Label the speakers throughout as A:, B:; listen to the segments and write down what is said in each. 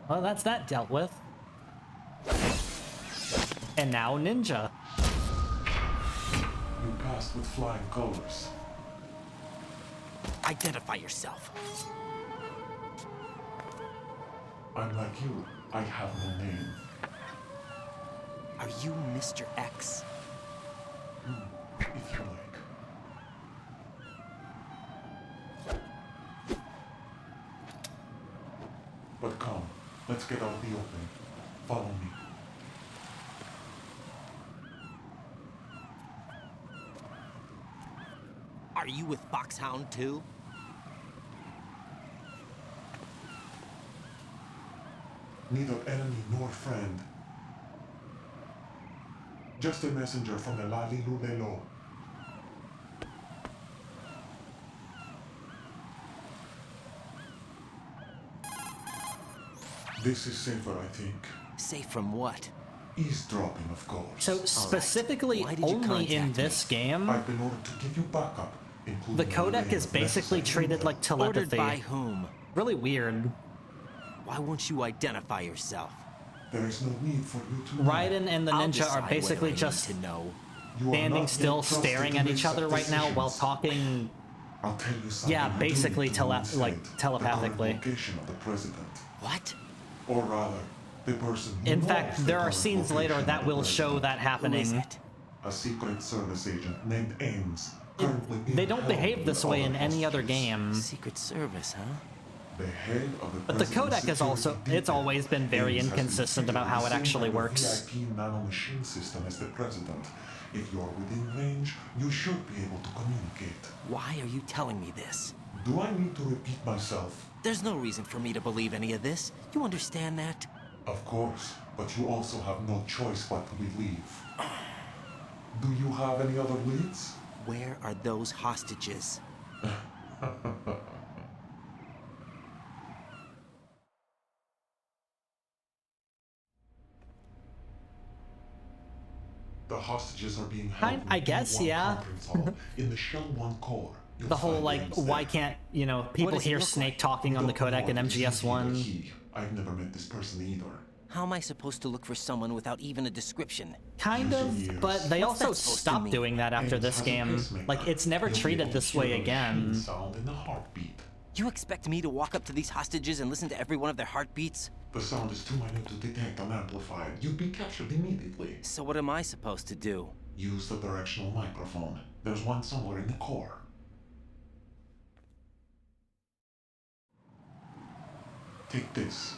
A: Well, that's that dealt with. And now ninja.
B: You passed with flying colors.
C: Identify yourself.
B: I'm like you. I have no name.
C: Are you Mr. X?
B: If you like. But come, let's get out the open. Follow me.
C: Are you with Foxhound too?
B: Neither enemy nor friend. Just a messenger from the Lalilulelo. This is safer, I think.
C: Safe from what?
B: Eavesdropping, of course.
A: So specifically
C: Why did you
A: only in
C: contact
A: this game,
B: I've been ordered to give you backup, including
A: the codec
B: relay
A: is
B: of
A: basically
B: necessary
A: treated
B: intel.
A: like
C: Ordered
A: telepathy.
C: by whom?
A: Really weird.
C: Why won't you identify yourself?
B: There is no need for you to know.
A: Raiden and the
C: I'll
A: ninja
C: decide
A: are basically
C: whether I
A: just
C: need to know.
B: You are
A: standing
B: not
A: still,
B: yet trusted
A: staring
B: to
A: at
B: make
A: each other
B: such
A: right now while
B: decisions.
A: talking.
B: I'll tell you something.
A: Yeah,
B: you do
A: basically
B: need to know instead.
A: like telepathically.
B: The current location of the president.
C: What?
B: Or rather, the person who
A: In
B: knows
A: fact,
B: the
A: there are
B: current
A: scenes later
B: location
A: that
B: of the
A: will show
B: president.
A: that
C: Who is
A: happening.
C: it?
B: A Secret Service agent named Ames. Currently being
A: They don't
B: held
A: behave
B: with
A: this way in
B: other
A: any other
B: hostages.
A: game.
C: Secret Service, huh?
B: The head of the
A: But the
B: president's
A: codec is also,
B: security
A: it's
B: detail.
A: always been very
B: Ames has been
A: inconsistent about
B: fitted
A: how
B: with
A: it
B: the same
A: actually
B: kind of
A: works.
B: VIP nanomachine system as the president. If you're within range, you should be able to communicate.
C: Why are you telling me this?
B: Do I need to repeat myself?
C: There's no reason for me to believe any of this. You understand that?
B: Of course, but you also have no choice but to believe. Do you have any other leads?
C: Where are those hostages?
B: The hostages are being held
A: I
B: in
A: guess,
B: B1
A: yeah.
B: conference hall in the Shell 1 core. You'll
A: The whole,
B: find
A: like,
B: Ames
A: why
B: there.
A: can't, you know, people
C: does he
A: hear
C: look
A: Snake
C: like?
A: talking on the
B: Don't know
A: codec in
B: if it is he or
A: MGS1.
B: he. I've never met this person either.
C: How am I supposed to look for someone without even a description?
A: Kind
B: User
A: of,
B: years.
A: but they
C: What's
A: also
C: that supposed to
A: stopped
C: mean?
A: doing that after
B: Ames
A: this
B: has a
A: game.
B: pacemaker.
A: Like, it's never
B: You'll be
A: treated
B: able to
A: this way
B: hear a machine
A: again.
B: sound in the heartbeat.
C: You expect me to walk up to these hostages and listen to every one of their heartbeats?
B: The sound is too minute to detect and amplify it. You'd be captured immediately.
C: So what am I supposed to do?
B: Use the directional microphone. There's one somewhere in the core. Take this.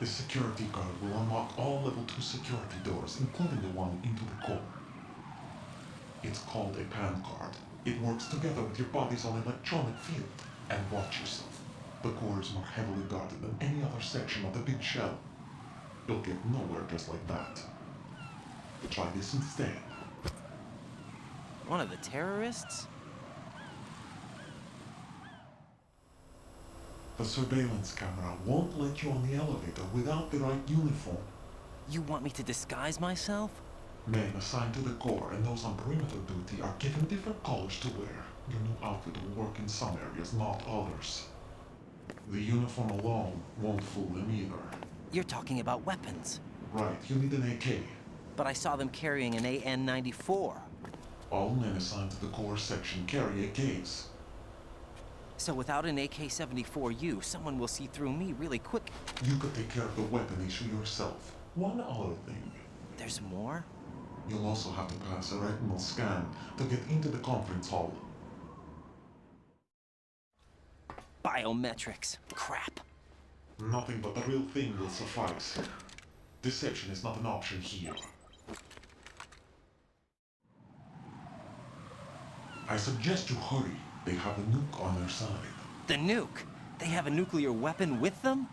B: The security card will unlock all level 2 security doors, including the one into the core. It's called a PAN card. It works together with your body's own electronic field. And watch yourself. The core is more heavily guarded than any other section of the big shell. You'll get nowhere just like that. Try this instead.
C: One of the terrorists?
B: The surveillance camera won't let you on the elevator without the right uniform.
C: You want me to disguise myself?
B: Men assigned to the core and those on perimeter duty are given different colors to wear. Your new outfit will work in some areas, not others. The uniform alone won't fool them either.
C: You're talking about weapons.
B: Right, you need an AK.
C: But I saw them carrying an AN-94.
B: All men assigned to the core section carry AKs.
C: So without an AK-74U, someone will see through me really quick.
B: You could take care of the weapon issue yourself. One other thing.
C: There's more?
B: You'll also have to pass a retinal scan to get into the conference hall.
C: Biometrics. Crap.
B: Nothing but the real thing will suffice. Deception is not an option here. I suggest you hurry. They have a nuke on their side.
C: The nuke? They have a nuclear weapon with them?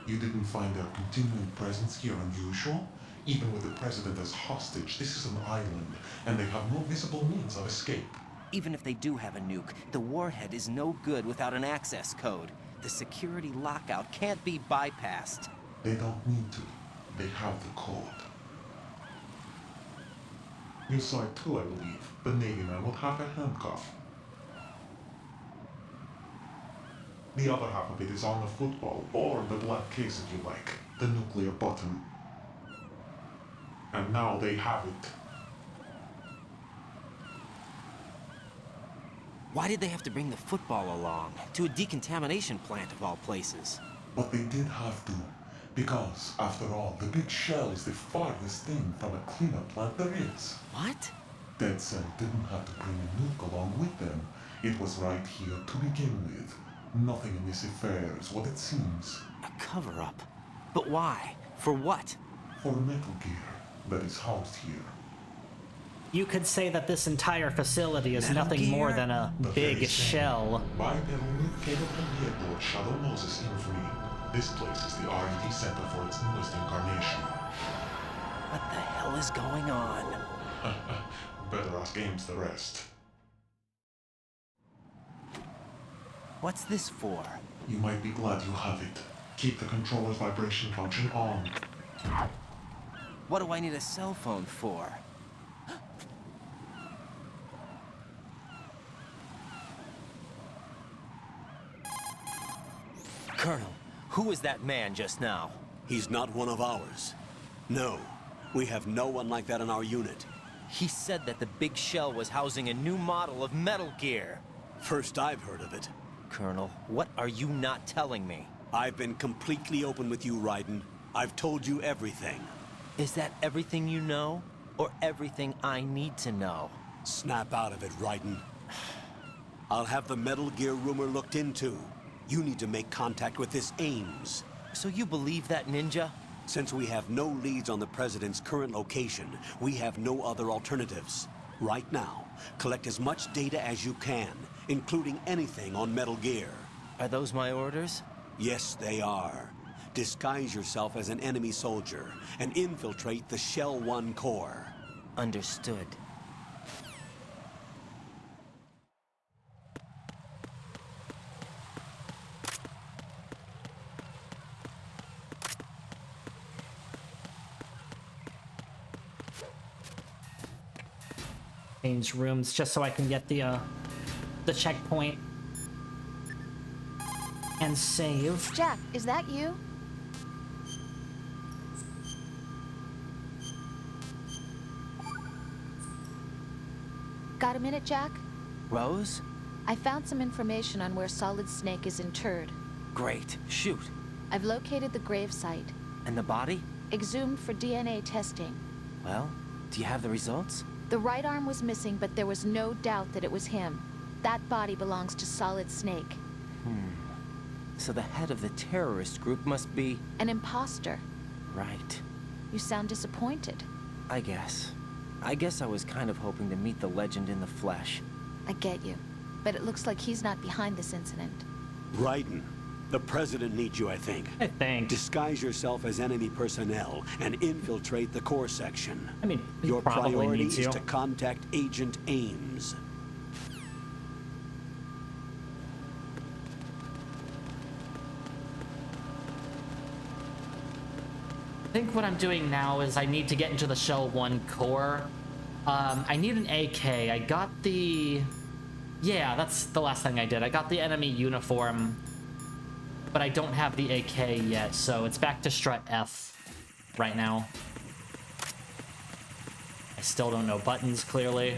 B: You didn't find their continuing presence here unusual? Even with the president as hostage, this is an island, and they have no visible means of escape.
C: Even if they do have a nuke, the warhead is no good without an access code. The security lockout can't be bypassed.
B: They don't need to. They have the code. You saw it too, I believe. The Navy man will have a handcuff. The other half of it is on the football, or the black case if you like, the nuclear button. And now they have it.
C: Why did they have to bring the football along? To a decontamination plant of all places.
B: But they did have to, because, after all, the big shell is the farthest thing from a cleanup plant there is.
C: What?
B: Dead Cell didn't have to bring a nuke along with them. It was right here to begin with. Nothing in this affair is what it seems.
C: A cover-up? But why? For what?
B: For Metal Gear that is housed here.
A: You could say that this entire facility is
C: Metal
A: nothing more
C: Gear?
A: than a
B: The very
A: big
B: same.
A: shell.
B: Bipedal nuke cable from Lord Shadow Moses Infamy. This place is the R&D center for its newest incarnation.
C: What the hell is going on?
B: Better ask Ames the rest.
C: What's this for?
B: You might be glad you have it. Keep the controller's vibration function on.
C: What do I need a cell phone for? Colonel, who was that man just now?
D: He's not one of ours. No, we have no one like that in our unit.
C: He said that the big shell was housing a new model of Metal Gear.
D: First I've heard of it.
C: Colonel, what are you not telling me?
D: I've been completely open with you, Raiden. I've told you everything.
C: Is that everything you know? Or everything I need to know?
D: Snap out of it, Raiden. I'll have the Metal Gear rumor looked into. You need to make contact with this Ames.
C: So you believe that ninja?
D: Since we have no leads on the President's current location, we have no other alternatives. Right now, collect as much data as you can, including anything on Metal Gear.
C: Are those my orders?
D: Yes, they are. Disguise yourself as an enemy soldier and infiltrate the Shell 1 core.
C: Understood.
A: Change rooms just so I can get the checkpoint and save.
E: Jack, is that you? Got a minute, Jack?
C: Rose?
E: I found some information on where Solid Snake is interred.
C: Great. Shoot.
E: I've located the gravesite.
C: And the body?
E: Exhumed for DNA testing.
C: Well, do you have the results?
E: The right arm was missing, but there was no doubt that it was him. That body belongs to Solid Snake.
C: So the head of the terrorist group must be...
E: An imposter.
C: Right.
E: You sound disappointed.
C: I guess. I guess I was kind of hoping to meet the legend in the flesh.
E: I get you. But it looks like he's not behind this incident.
D: Raiden, the President needs you, I think.
A: I think.
D: Disguise yourself as enemy personnel and infiltrate the core section.
A: I mean, he
D: Your
A: probably
D: priority
A: needs
D: is
A: you.
D: to contact Agent Ames.
A: I think what I'm doing now is I need to get into the Shell 1 core. I need an AK. I got the... Yeah, that's the last thing I did. I got the enemy uniform, but I don't have the AK yet, so it's back to strut F right now. I still don't know buttons clearly.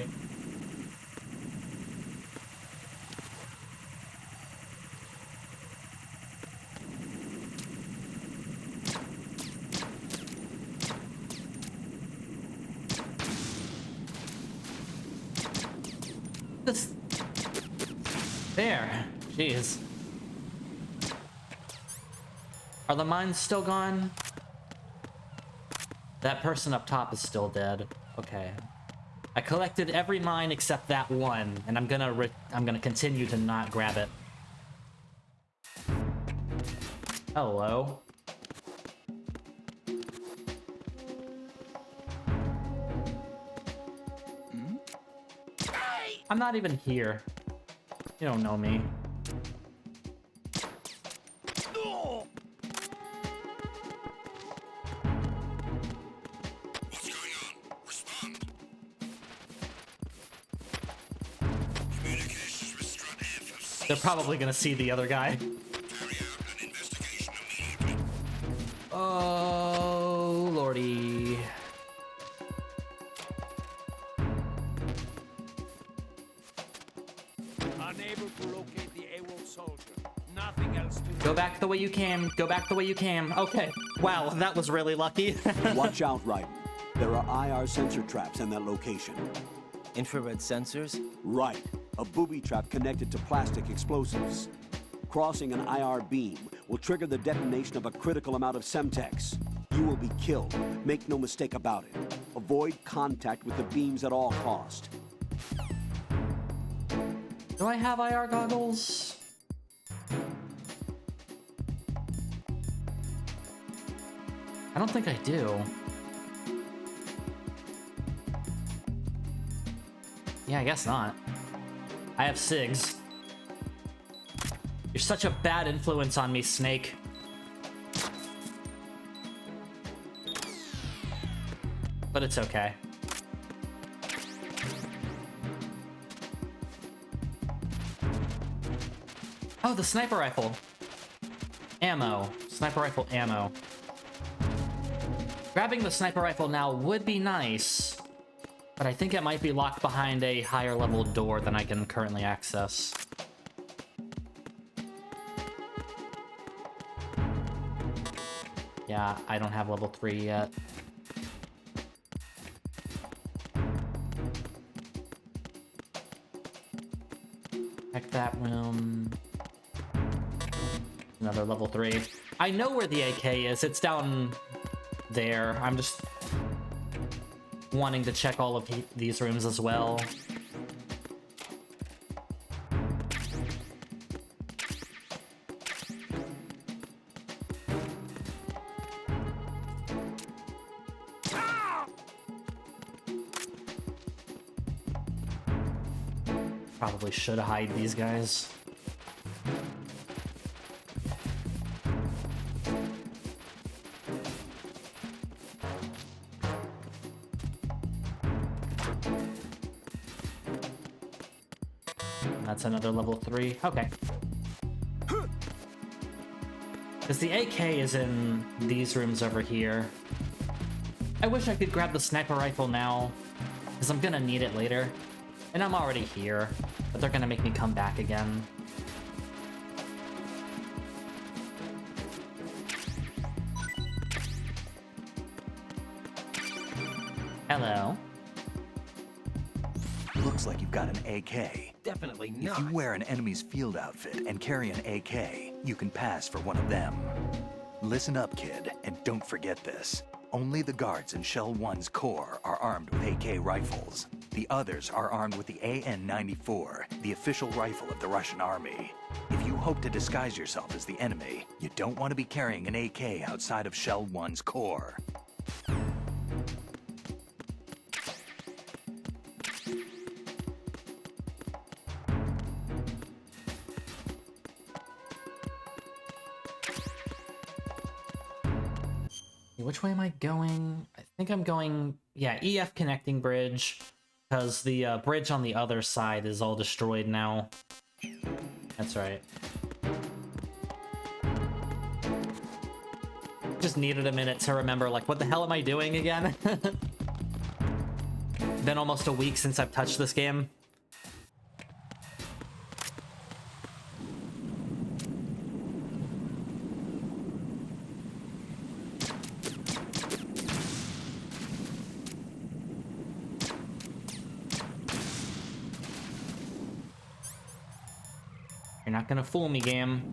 A: This... There. Jeez. Are the mines still gone? That person up top is still dead. Okay. I collected every mine except that one, and I'm gonna continue to not grab it. Hello. I'm not even here. You don't know me.
F: What's going on? Respond. Communications with Strut F have
A: They're probably gonna see the other guy. Oh, lordy.
G: Unable to locate the AWOL soldier. Nothing else to do.
A: Go back the way you came. Go back the way you came. Okay. Wow, that was really lucky.
D: Watch out, Raiden. There are IR sensor traps in that location.
C: Infrared sensors?
D: Right. A booby trap connected to plastic explosives. Crossing an IR beam will trigger the detonation of a critical amount of Semtex. You will be killed. Make no mistake about it. Avoid contact with the beams at all cost.
A: Do I have IR goggles? I don't think I do. Yeah, I guess not. I have SIGs. You're such a bad influence on me, Snake. But it's okay. Oh, the sniper rifle. Ammo. Sniper rifle ammo. Grabbing the sniper rifle now would be nice, but I think it might be locked behind a higher level door than I can currently access. Yeah, I don't have level 3 yet. Check that room. Another level 3. I know where the AK is. It's down there. I'm just wanting to check all of these rooms as well. Probably should hide these guys. That's another level 3. Okay. Because the AK is in these rooms over here. I wish I could grab the sniper rifle now, because I'm gonna need it later. And I'm already here, but they're gonna make me come back again. Hello.
H: Looks like you've got an AK.
C: Definitely
H: If
C: not.
H: you wear an enemy's field outfit and carry an AK, you can pass for one of them. Listen up, kid, and don't forget this. Only the guards in Shell 1's core are armed with AK rifles. The others are armed with the AN-94, the official rifle of the Russian army. If you hope to disguise yourself as the enemy, you don't want to be carrying an AK outside of Shell 1's core.
A: Which way am I going? I think I'm going, yeah, EF connecting bridge, because the bridge on the other side is all destroyed now. That's right. Just needed a minute to remember, like, what the hell am I doing again? Been almost a week since I've touched this game. You're not gonna fool me, game.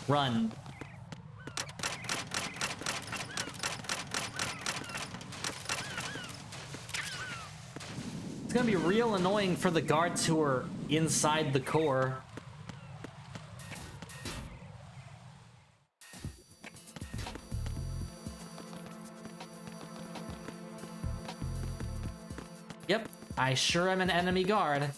A: Run. It's gonna be real annoying for the guards who are inside the core. Yep, I sure am an enemy guard.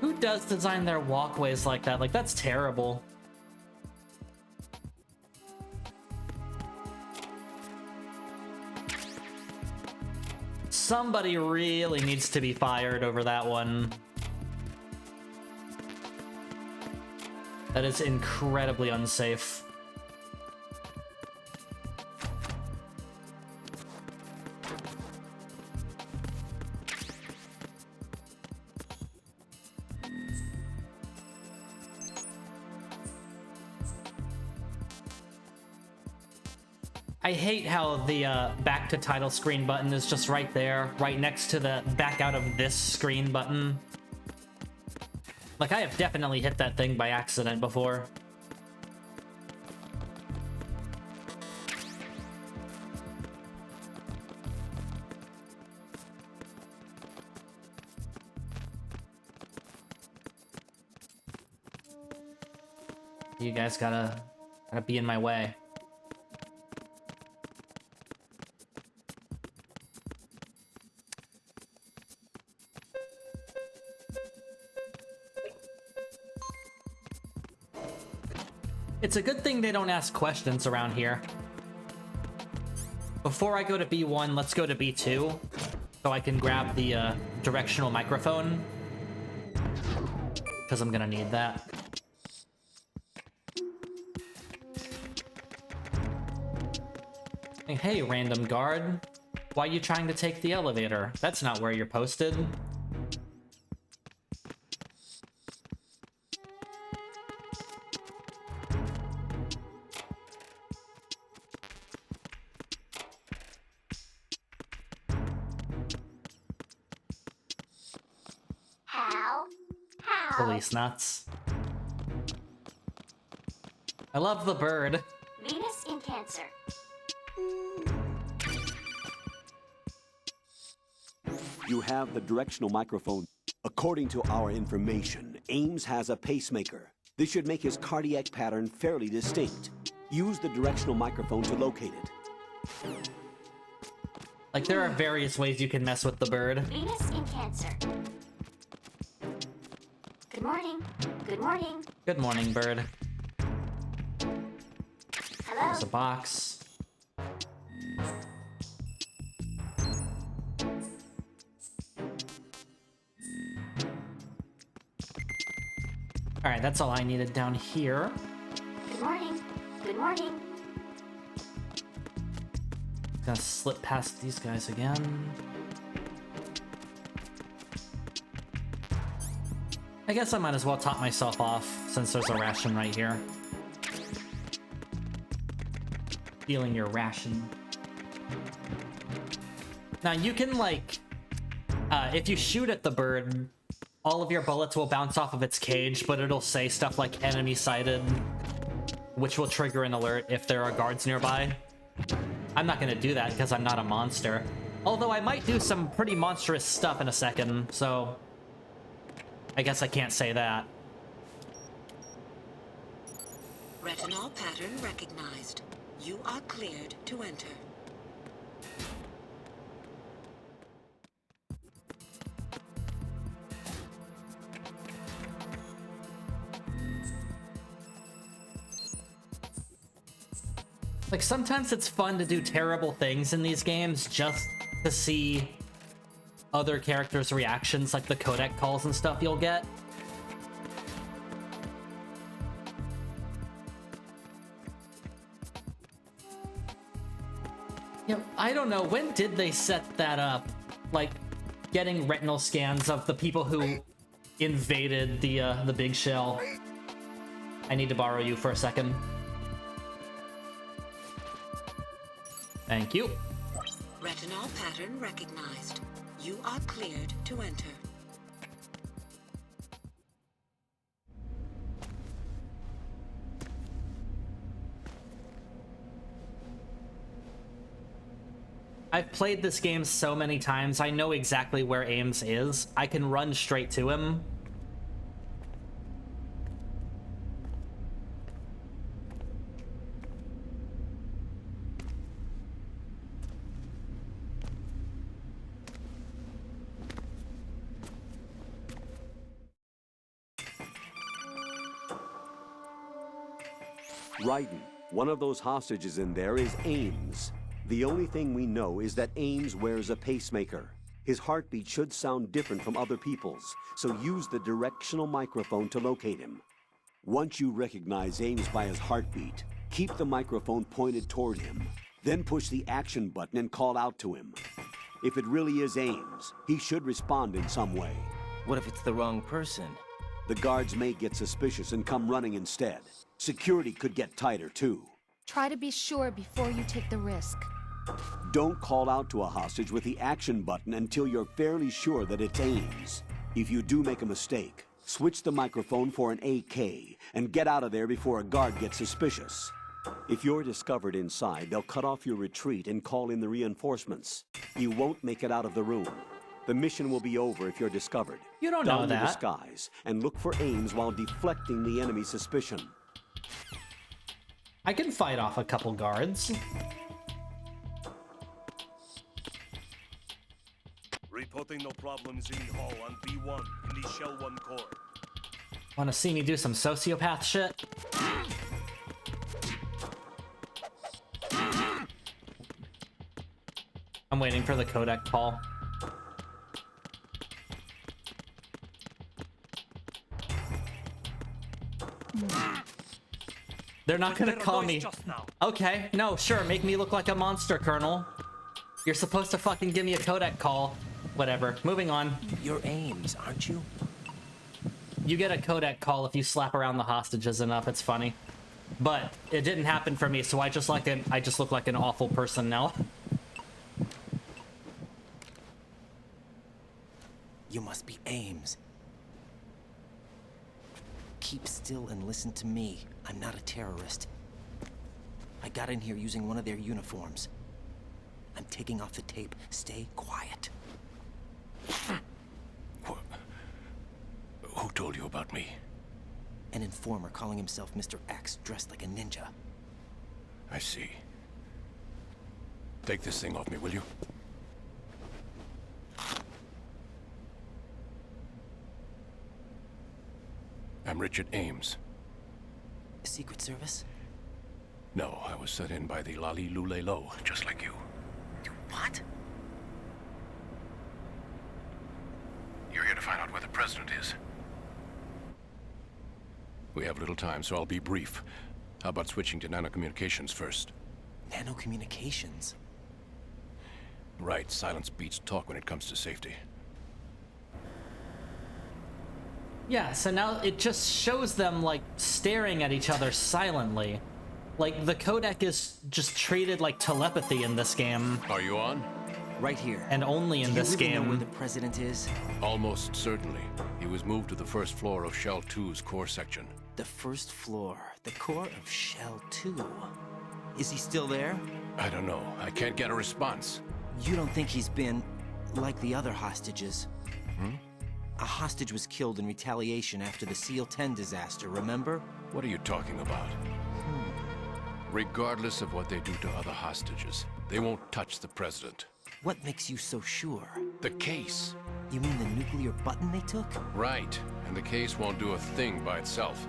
A: Who does design their walkways like that? Like, that's terrible. Somebody really needs to be fired over that one. That is incredibly unsafe. I hate how the back to title screen button is just right there, right next to the back out of this screen button. Like, I have definitely hit that thing by accident before. You guys gotta be in my way. It's a good thing they don't ask questions around here. Before I go to B1, let's go to B2, so I can grab the directional microphone, because I'm gonna need that. Hey, random guard. Why are you trying to take the elevator? That's not where you're posted. Police nuts. I love the bird.
I: Venus in Cancer.
D: You have the directional microphone. According to our information, Ames has a pacemaker. This should make his cardiac pattern fairly distinct. Use the directional microphone to locate it.
A: Like, there are various ways you can mess with the bird.
I: Venus in Cancer. Good morning. Good morning.
A: Good morning, bird.
I: Hello.
A: There's a box. Alright, that's all I needed down here.
I: Good morning. Good morning.
A: Gonna slip past these guys again. I guess I might as well top myself off since there's a ration right here. Stealing your ration. Now you can, like, if you shoot at the bird, all of your bullets will bounce off of its cage, but it'll say stuff like enemy sighted, which will trigger an alert if there are guards nearby. I'm not gonna do that because I'm not a monster. Although I might do some pretty monstrous stuff in a second, so I guess I can't say that.
J: Retinol pattern recognized. You are cleared to enter.
A: Like, sometimes it's fun to do terrible things in these games just to see other characters' reactions, like the codec calls and stuff you'll get. Yeah, I don't know, when did they set that up? Like, getting retinal scans of the people who invaded the big shell. I need to borrow you for a second. Thank you.
J: Retinol pattern recognized. You are cleared to enter.
A: I've played this game so many times, I know exactly where Ames is. I can run straight to him.
D: Raiden, one of those hostages in there is Ames. The only thing we know is that Ames wears a pacemaker. His heartbeat should sound different from other people's, so use the directional microphone to locate him. Once you recognize Ames by his heartbeat, keep the microphone pointed toward him. Then push the action button and call out to him. If it really is Ames, he should respond in some way.
C: What if it's the wrong person?
D: The guards may get suspicious and come running instead. Security could get tighter, too.
E: Try to be sure before you take the risk.
D: Don't call out to a hostage with the action button until you're fairly sure that it's Ames. If you do make a mistake, switch the microphone for an AK and get out of there before a guard gets suspicious. If you're discovered inside, they'll cut off your retreat and call in the reinforcements. You won't make it out of the room. The mission will be over if you're discovered.
A: You don't know
D: Don your
A: that.
D: disguise and look for Ames while deflecting the enemy's suspicion.
A: I can fight off a couple guards.
G: Reporting no problems in the hall on B1 in the Shell 1 core.
A: Want to see me do some sociopath shit? I'm waiting for the codec call. They're not gonna call me. Okay, no, sure, make me look like a monster, Colonel. You're supposed to fucking give me a codec call. Whatever, moving on.
C: You're Ames, aren't you?
A: You get a codec call if you slap around the hostages enough, it's funny. But it didn't happen for me, so I just look like an awful person now.
C: You must be Ames. Keep still and listen to me. I'm not a terrorist. I got in here using one of their uniforms. I'm taking off the tape. Stay quiet.
G: Who told you about me?
C: An informer calling himself Mr. X, dressed like a ninja.
G: I see. Take this thing off me, will you? I'm Richard Ames.
C: Secret Service?
G: No, I was sent in by the Lali Lule Lo, just like you.
C: You what?
G: You're here to find out where the president is. We have little time, so I'll be brief. How about switching to nanocommunications first?
C: Nanocommunications?
G: Right, silence beats talk when it comes to safety.
A: Yeah, so now it just shows them, like, staring at each other silently. Like, the codec is just treated like telepathy in this game.
G: Are you on?
C: Right here.
A: And only in this
C: Do you really
A: game.
C: know where the president is?
G: Almost certainly. He was moved to the first floor of Shell 2's core section.
C: The first floor. The core of Shell 2. Is he still there?
G: I don't know. I can't get a response.
C: You don't think he's been like the other hostages?
G: Hmm?
C: A hostage was killed in retaliation after the SEAL 10 disaster, remember?
G: What are you talking about? Regardless of what they do to other hostages, they won't touch the president.
C: What makes you so sure?
G: The case.
C: You mean the nuclear button they took?
G: Right. And the case won't do a thing by itself.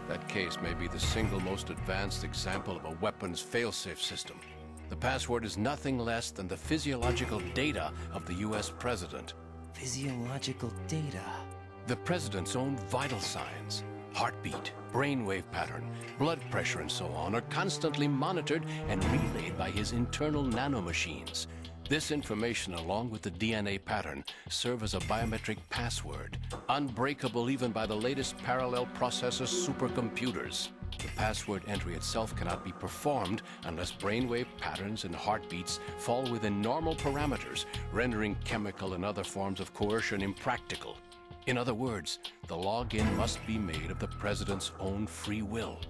G: That case may be the single most advanced example of a weapons failsafe system. The password is nothing less than the physiological data of the US president.
C: Physiological data?
G: The president's own vital signs, heartbeat, brainwave pattern, blood pressure and so on are constantly monitored and relayed by his internal nanomachines. This information, along with the DNA pattern, serve as a biometric password, unbreakable even by the latest parallel processor supercomputers. The password entry itself cannot be performed unless brainwave patterns and heartbeats fall within normal parameters, rendering chemical and other forms of coercion impractical. In other words, the login must be made of the president's own free will.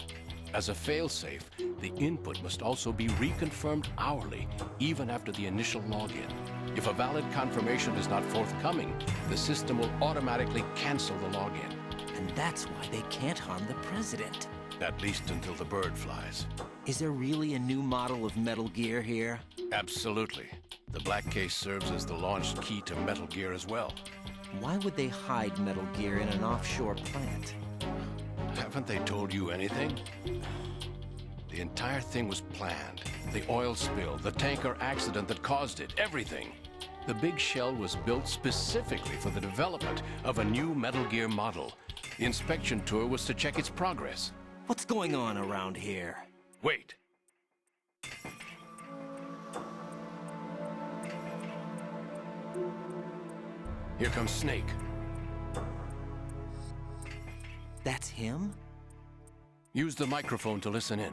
G: As a failsafe, the input must also be reconfirmed hourly, even after the initial login. If a valid confirmation is not forthcoming, the system will automatically cancel the login.
C: And that's why they can't harm the president.
G: At least until the bird flies.
C: Is there really a new model of Metal Gear here?
G: Absolutely. The black case serves as the launch key to Metal Gear as well.
C: Why would they hide Metal Gear in an offshore plant?
G: Haven't they told you anything? The entire thing was planned. The oil spill, the tanker accident that caused it, everything. The big shell was built specifically for the development of a new Metal Gear model. The inspection tour was to check its progress.
C: What's going on around here?
G: Wait. Here comes Snake.
C: That's him?
G: Use the microphone to listen in.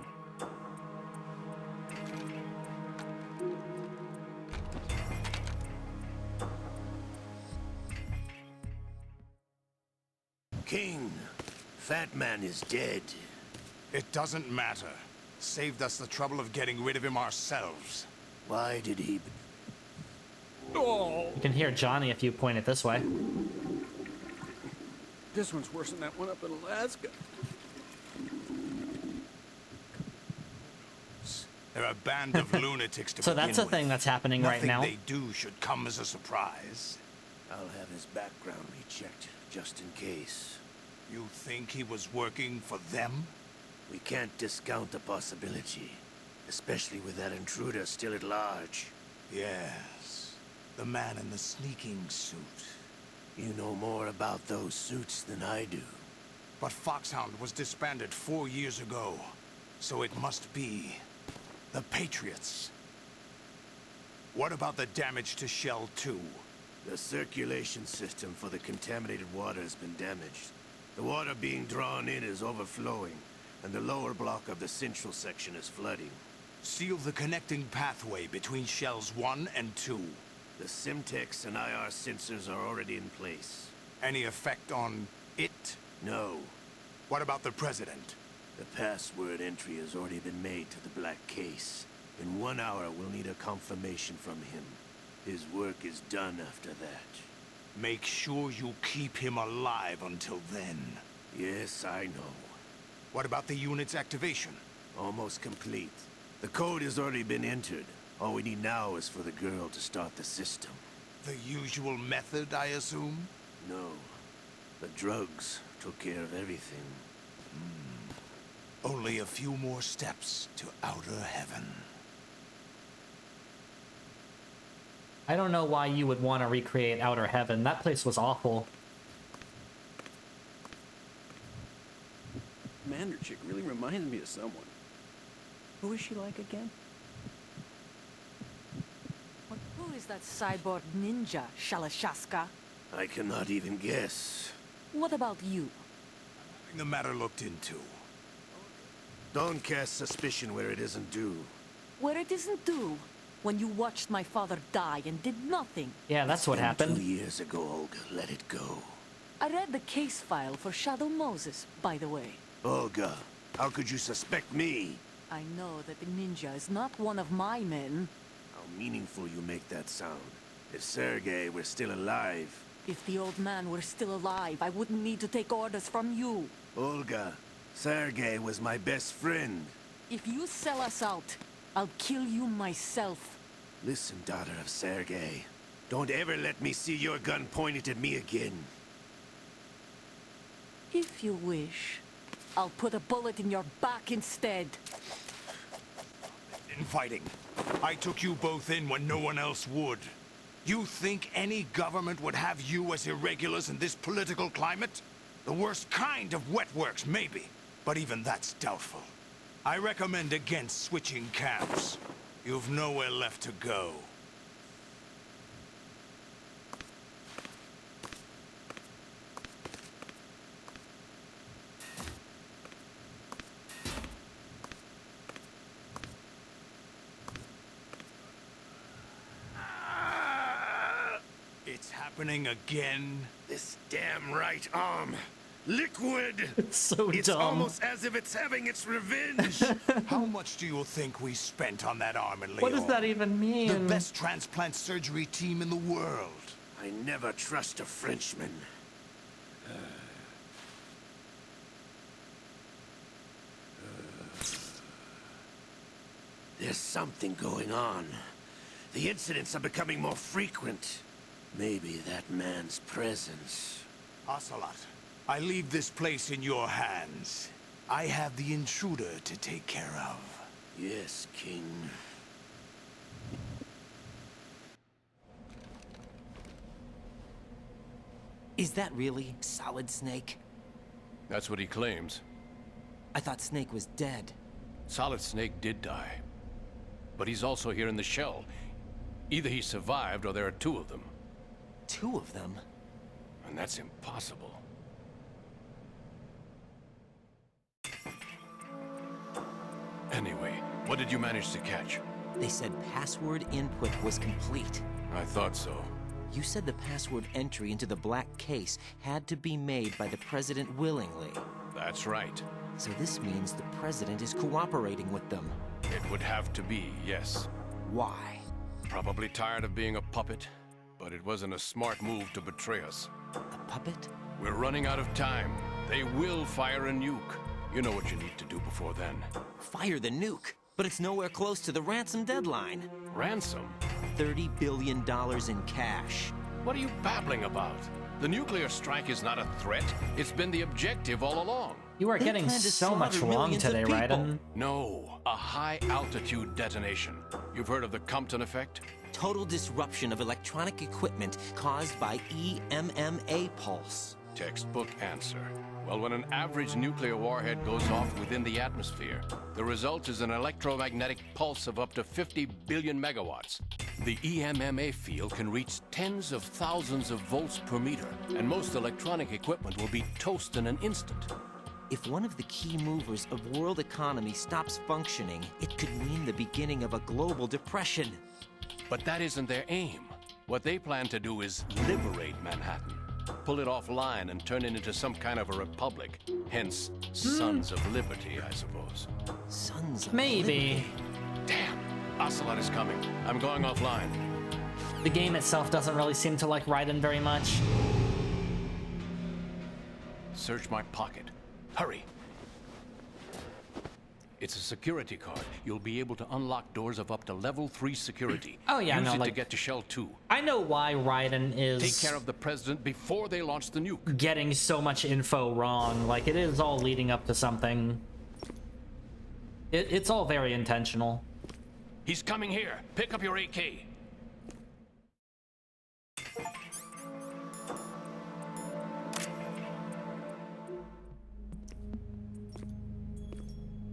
K: King, Fat Man is dead.
F: It doesn't matter. Saved us the trouble of getting rid of him ourselves.
K: Why did he...
A: You can hear Johnny if you point it this way.
L: This one's worse than that one up in Alaska.
F: They're a band of lunatics to
A: So
F: begin
A: that's a
F: with.
A: thing that's happening right now.
F: Nothing they do should come as a surprise.
K: I'll have his background rechecked, just in case.
F: You think he was working for them?
K: We can't discount the possibility, especially with that intruder still at large.
F: Yes. The man in the sneaking suit.
K: You know more about those suits than I do.
F: But Foxhound was disbanded 4 years ago. So it must be... the Patriots. What about the damage to Shell 2?
K: The circulation system for the contaminated water has been damaged. The water being drawn in is overflowing, and the lower block of the central section is flooding.
F: Seal the connecting pathway between Shells 1 and 2.
K: The Simtex and IR sensors are already in place.
F: Any effect on it?
K: No.
F: What about the President?
K: The password entry has already been made to the black case. In 1 hour, we'll need a confirmation from him. His work is done after that.
F: Make sure you keep him alive until then.
K: Yes, I know.
F: What about the unit's activation?
K: Almost complete. The code has already been entered. All we need now is for the girl to start the system.
F: The usual method, I assume?
K: No. The drugs took care of everything.
F: Only a few more steps to outer heaven.
A: I don't know why you would want to recreate Outer Heaven. That place was awful.
L: Commander chick really reminds me of someone. Who is she like again?
M: Who is that cyborg ninja, Shalashaska?
K: I cannot even guess.
M: What about you?
F: Having the matter looked into.
K: Don't cast suspicion where it isn't due.
M: Where it isn't due? When you watched my father die and did nothing.
A: Yeah, that's what happened.
K: 2 years ago, Olga. Let it go.
M: I read the case file for Shadow Moses, by the way.
K: Olga, how could you suspect me?
M: I know that the ninja is not one of my men.
K: How meaningful you make that sound. If Sergei were still alive...
M: If the old man were still alive, I wouldn't need to take orders from you.
K: Olga, Sergei was my best friend.
M: If you sell us out, I'll kill you myself.
K: Listen, daughter of Sergei. Don't ever let me see your gun pointed at me again.
M: If you wish, I'll put a bullet in your back instead.
F: Infighting. I took you both in when no one else would. You think any government would have you as irregulars in this political climate? The worst kind of wet works, maybe. But even that's doubtful. I recommend against switching camps. You've nowhere left to go. It's happening again.
K: This damn right arm. Liquid!
A: It's so
K: It's
A: dumb.
K: almost as if it's having its revenge.
F: How much do you think we spent on that arm in Lyon?
A: What does that even mean?
F: The best transplant surgery team in the world.
K: I never trust a Frenchman. There's something going on. The incidents are becoming more frequent. Maybe that man's presence.
F: Ocelot, I leave this place in your hands. I have the intruder to take care of.
K: Yes, King.
C: Is that really Solid Snake?
G: That's what he claims.
C: I thought Snake was dead.
G: Solid Snake did die. But he's also here in the shell. Either he survived or there are two of them.
C: Two of them?
G: And that's impossible. Anyway, what did you manage to catch?
C: They said password input was complete.
G: I thought so.
C: You said the password entry into the black case had to be made by the President willingly.
G: That's right.
C: So this means the President is cooperating with them.
G: It would have to be, yes.
C: Why?
G: Probably tired of being a puppet, but it wasn't a smart move to betray us.
C: A puppet?
G: We're running out of time. They will fire a nuke. You know what you need to do before then.
C: Fire the nuke? But it's nowhere close to the ransom deadline.
G: Ransom?
C: $30 billion in cash.
G: What are you babbling about? The nuclear strike is not a threat. It's been the objective all along.
A: You are getting so much wrong today, Raiden.
G: No, a high-altitude detonation. You've heard of the Compton effect?
C: Total disruption of electronic equipment caused by EMMA pulse.
G: Textbook answer. Well, when an average nuclear warhead goes off within the atmosphere, the result is an electromagnetic pulse of up to 50 billion megawatts. The EMMA field can reach tens of thousands of volts per meter, and most electronic equipment will be toast in an instant.
C: If one of the key movers of world economy stops functioning, it could mean the beginning of a global depression.
G: But that isn't their aim. What they plan to do is liberate Manhattan. Pull it offline and turn it into some kind of a republic. Hence, Sons of Liberty, I suppose.
C: Sons of
A: Maybe.
C: Liberty?
G: Damn, Ocelot is coming. I'm going offline.
A: The game itself doesn't really seem to like Raiden very much.
G: Search my pocket. Hurry. It's a security card. You'll be able to unlock doors of up to level 3 security.
A: Oh yeah,
G: Use
A: no,
G: it
A: like,
G: to get to Shell 2.
A: I know why Raiden is
G: Take care of the president before they launch the nuke.
A: getting so much info wrong. Like, it is all leading up to something. It's all very intentional.
G: He's coming here. Pick up your AK.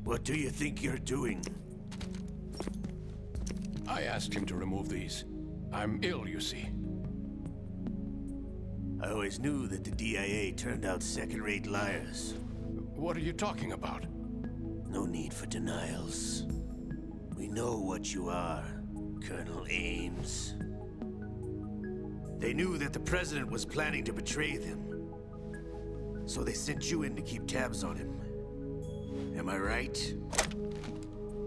K: What do you think you're doing?
G: I asked him to remove these. I'm ill, you see.
K: I always knew that the DIA turned out second-rate liars.
G: What are you talking about?
K: No need for denials. We know what you are, Colonel Ames. They knew that the president was planning to betray them. So they sent you in to keep tabs on him. Am I right?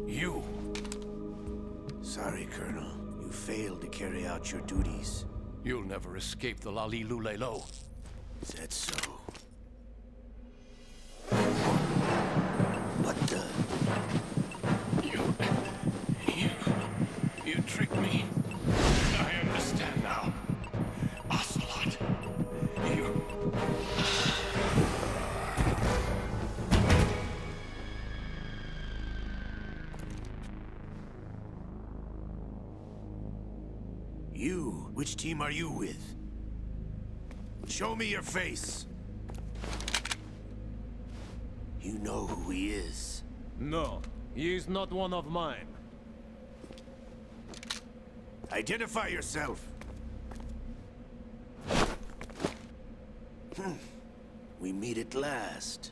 G: You.
K: Sorry, Colonel. You failed to carry out your duties.
G: You'll never escape the Lali-Lu-Le-Lo.
K: Is that so? What the?
G: You tricked me. I understand now. Ocelot. You...
K: You? Which team are you with? Show me your face. You know who he is.
N: No, he is not one of mine.
K: Identify yourself. We meet at last.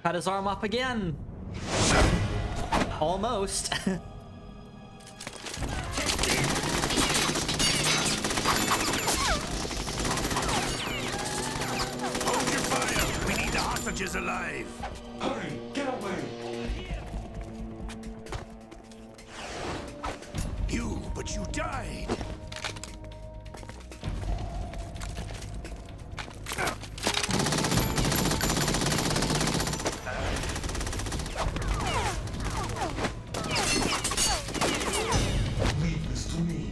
A: Cut his arm up again. Almost.
K: Hold your fire! We need the hostages alive!
B: Hurry, get away!
K: But you died!
B: Leave this to me.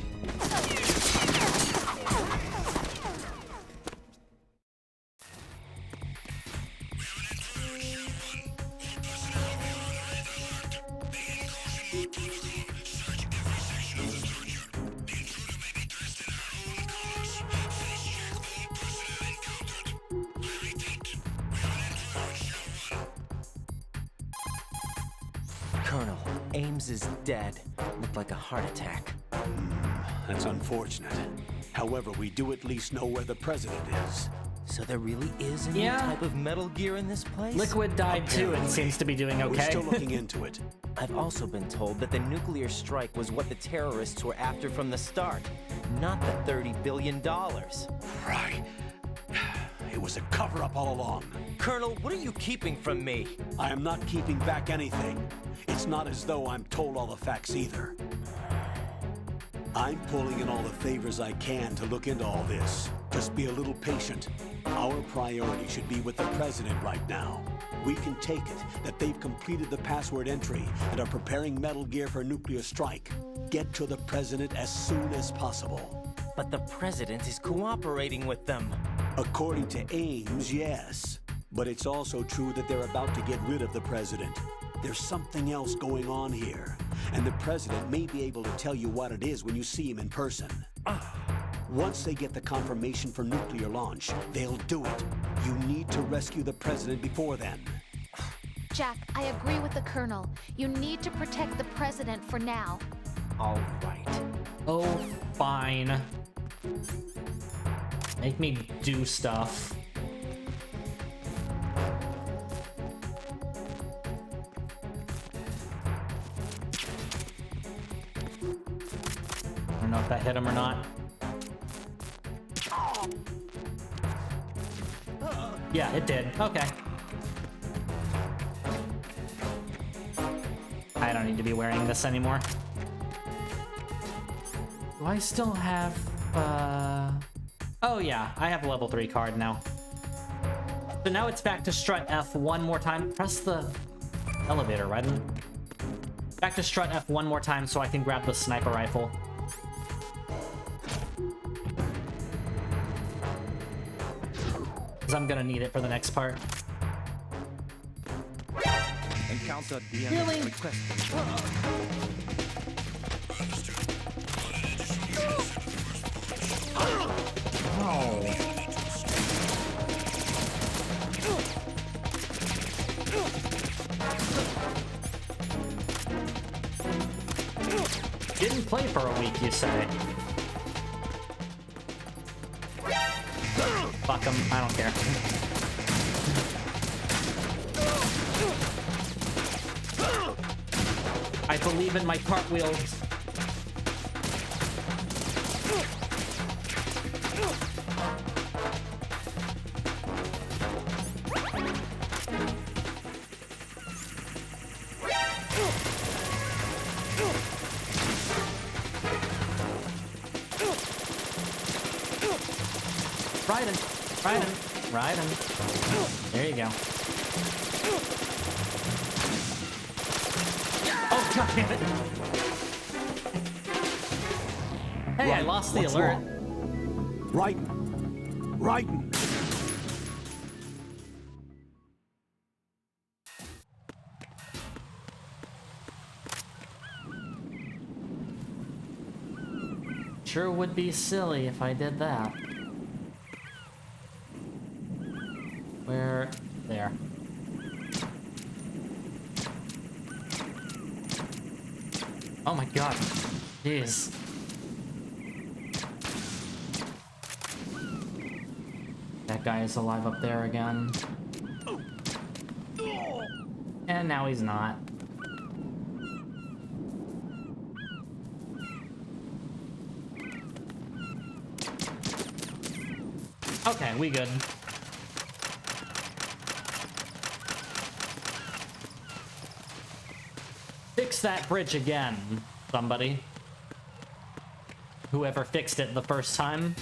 C: Colonel, Ames is dead. Looked like a heart attack.
D: That's unfortunate. However, we do at least know where the president is.
C: So there really is a new type of Metal Gear in this place?
A: Liquid died too and seems to be doing okay.
D: We're still looking into it.
C: I've also been told that the nuclear strike was what the terrorists were after from the start, not the $30 billion.
D: Right. It was a cover-up all along.
C: Colonel, what are you keeping from me?
D: I am not keeping back anything. It's not as though I'm told all the facts either. I'm pulling in all the favors I can to look into all this. Just be a little patient. Our priority should be with the president right now. We can take it that they've completed the password entry and are preparing Metal Gear for nuclear strike. Get to the president as soon as possible.
C: But the president is cooperating with them.
D: According to Ames, yes. But it's also true that they're about to get rid of the president. There's something else going on here, and the president may be able to tell you what it is when you see him in person. Once they get the confirmation for nuclear launch, they'll do it. You need to rescue the president before then.
E: Jack, I agree with the Colonel. You need to protect the president for now.
C: All right.
A: Oh, fine. Make me do stuff. I don't know if that hit him or not. Yeah, it did. Okay. I don't need to be wearing this anymore. Do I still have, Oh yeah, I have a level 3 card now. So now it's back to strut F one more time. Press the elevator, right? Back to strut F one more time so I can grab the sniper rifle. Because I'm gonna need it for the next part.
C: Encounter
A: Really?
C: request.
A: Oh. Didn't play for a week, you say? Fuck him, I don't care. I believe in my cartwheels. Ride him. There you go. Oh, god damn it. Hey, I lost the alert.
D: Right.
A: Sure would be silly if I did that. Where? There. Oh my god. Jeez. That guy is alive up there again. And now he's not. Okay, we good. Fix that bridge again, somebody. Whoever fixed it the first time.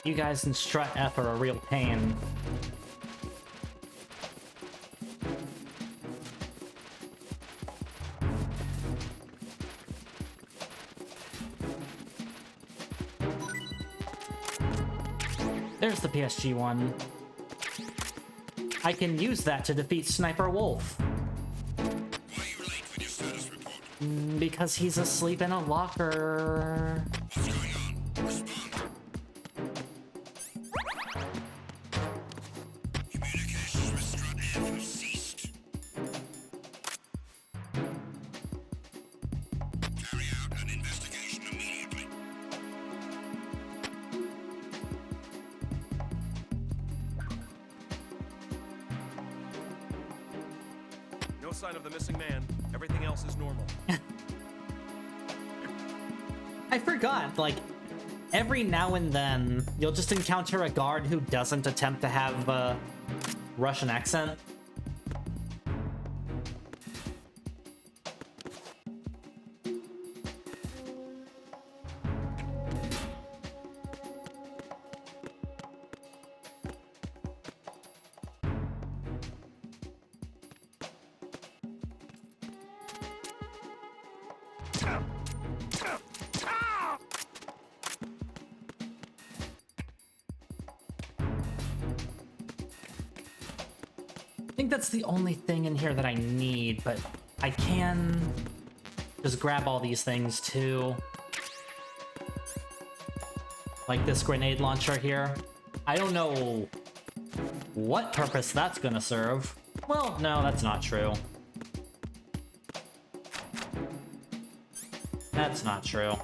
A: You guys in Strut F are a real pain. There's the PSG one. I can use that to defeat Sniper Wolf.
F: Why are you late with your status report?
A: Because he's asleep in a locker.
F: What's going on? Respond. Communications with Strut F have ceased. Carry out an investigation immediately.
L: No sign of the missing man. Everything else is normal.
A: I forgot, like, every now and then, you'll just encounter a guard who doesn't attempt to have a Russian accent. I think that's the only thing in here that I need, but I can just grab all these things too. Like this grenade launcher here. I don't know what purpose that's gonna serve. Well, no, that's not true. That's not true.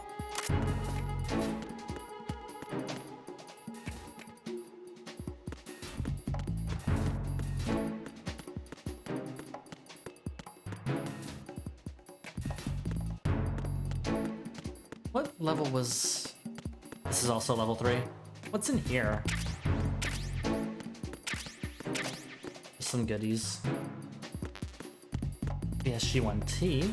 A: What level was... This is also level 3. What's in here? Some goodies. PSG-1T.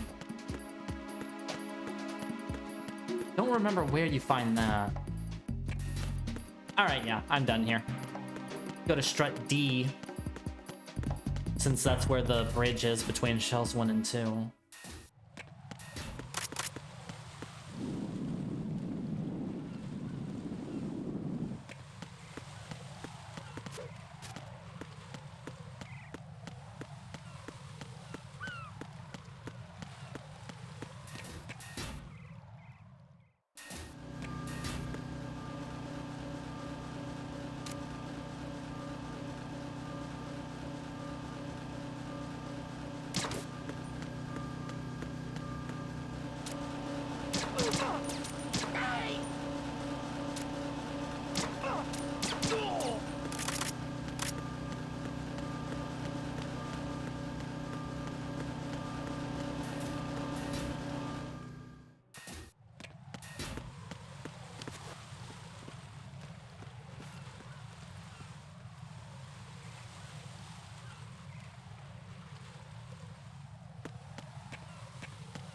A: Don't remember where you find that. Alright, yeah, I'm done here. Go to Strut D, since that's where the bridge is between shells 1 and 2.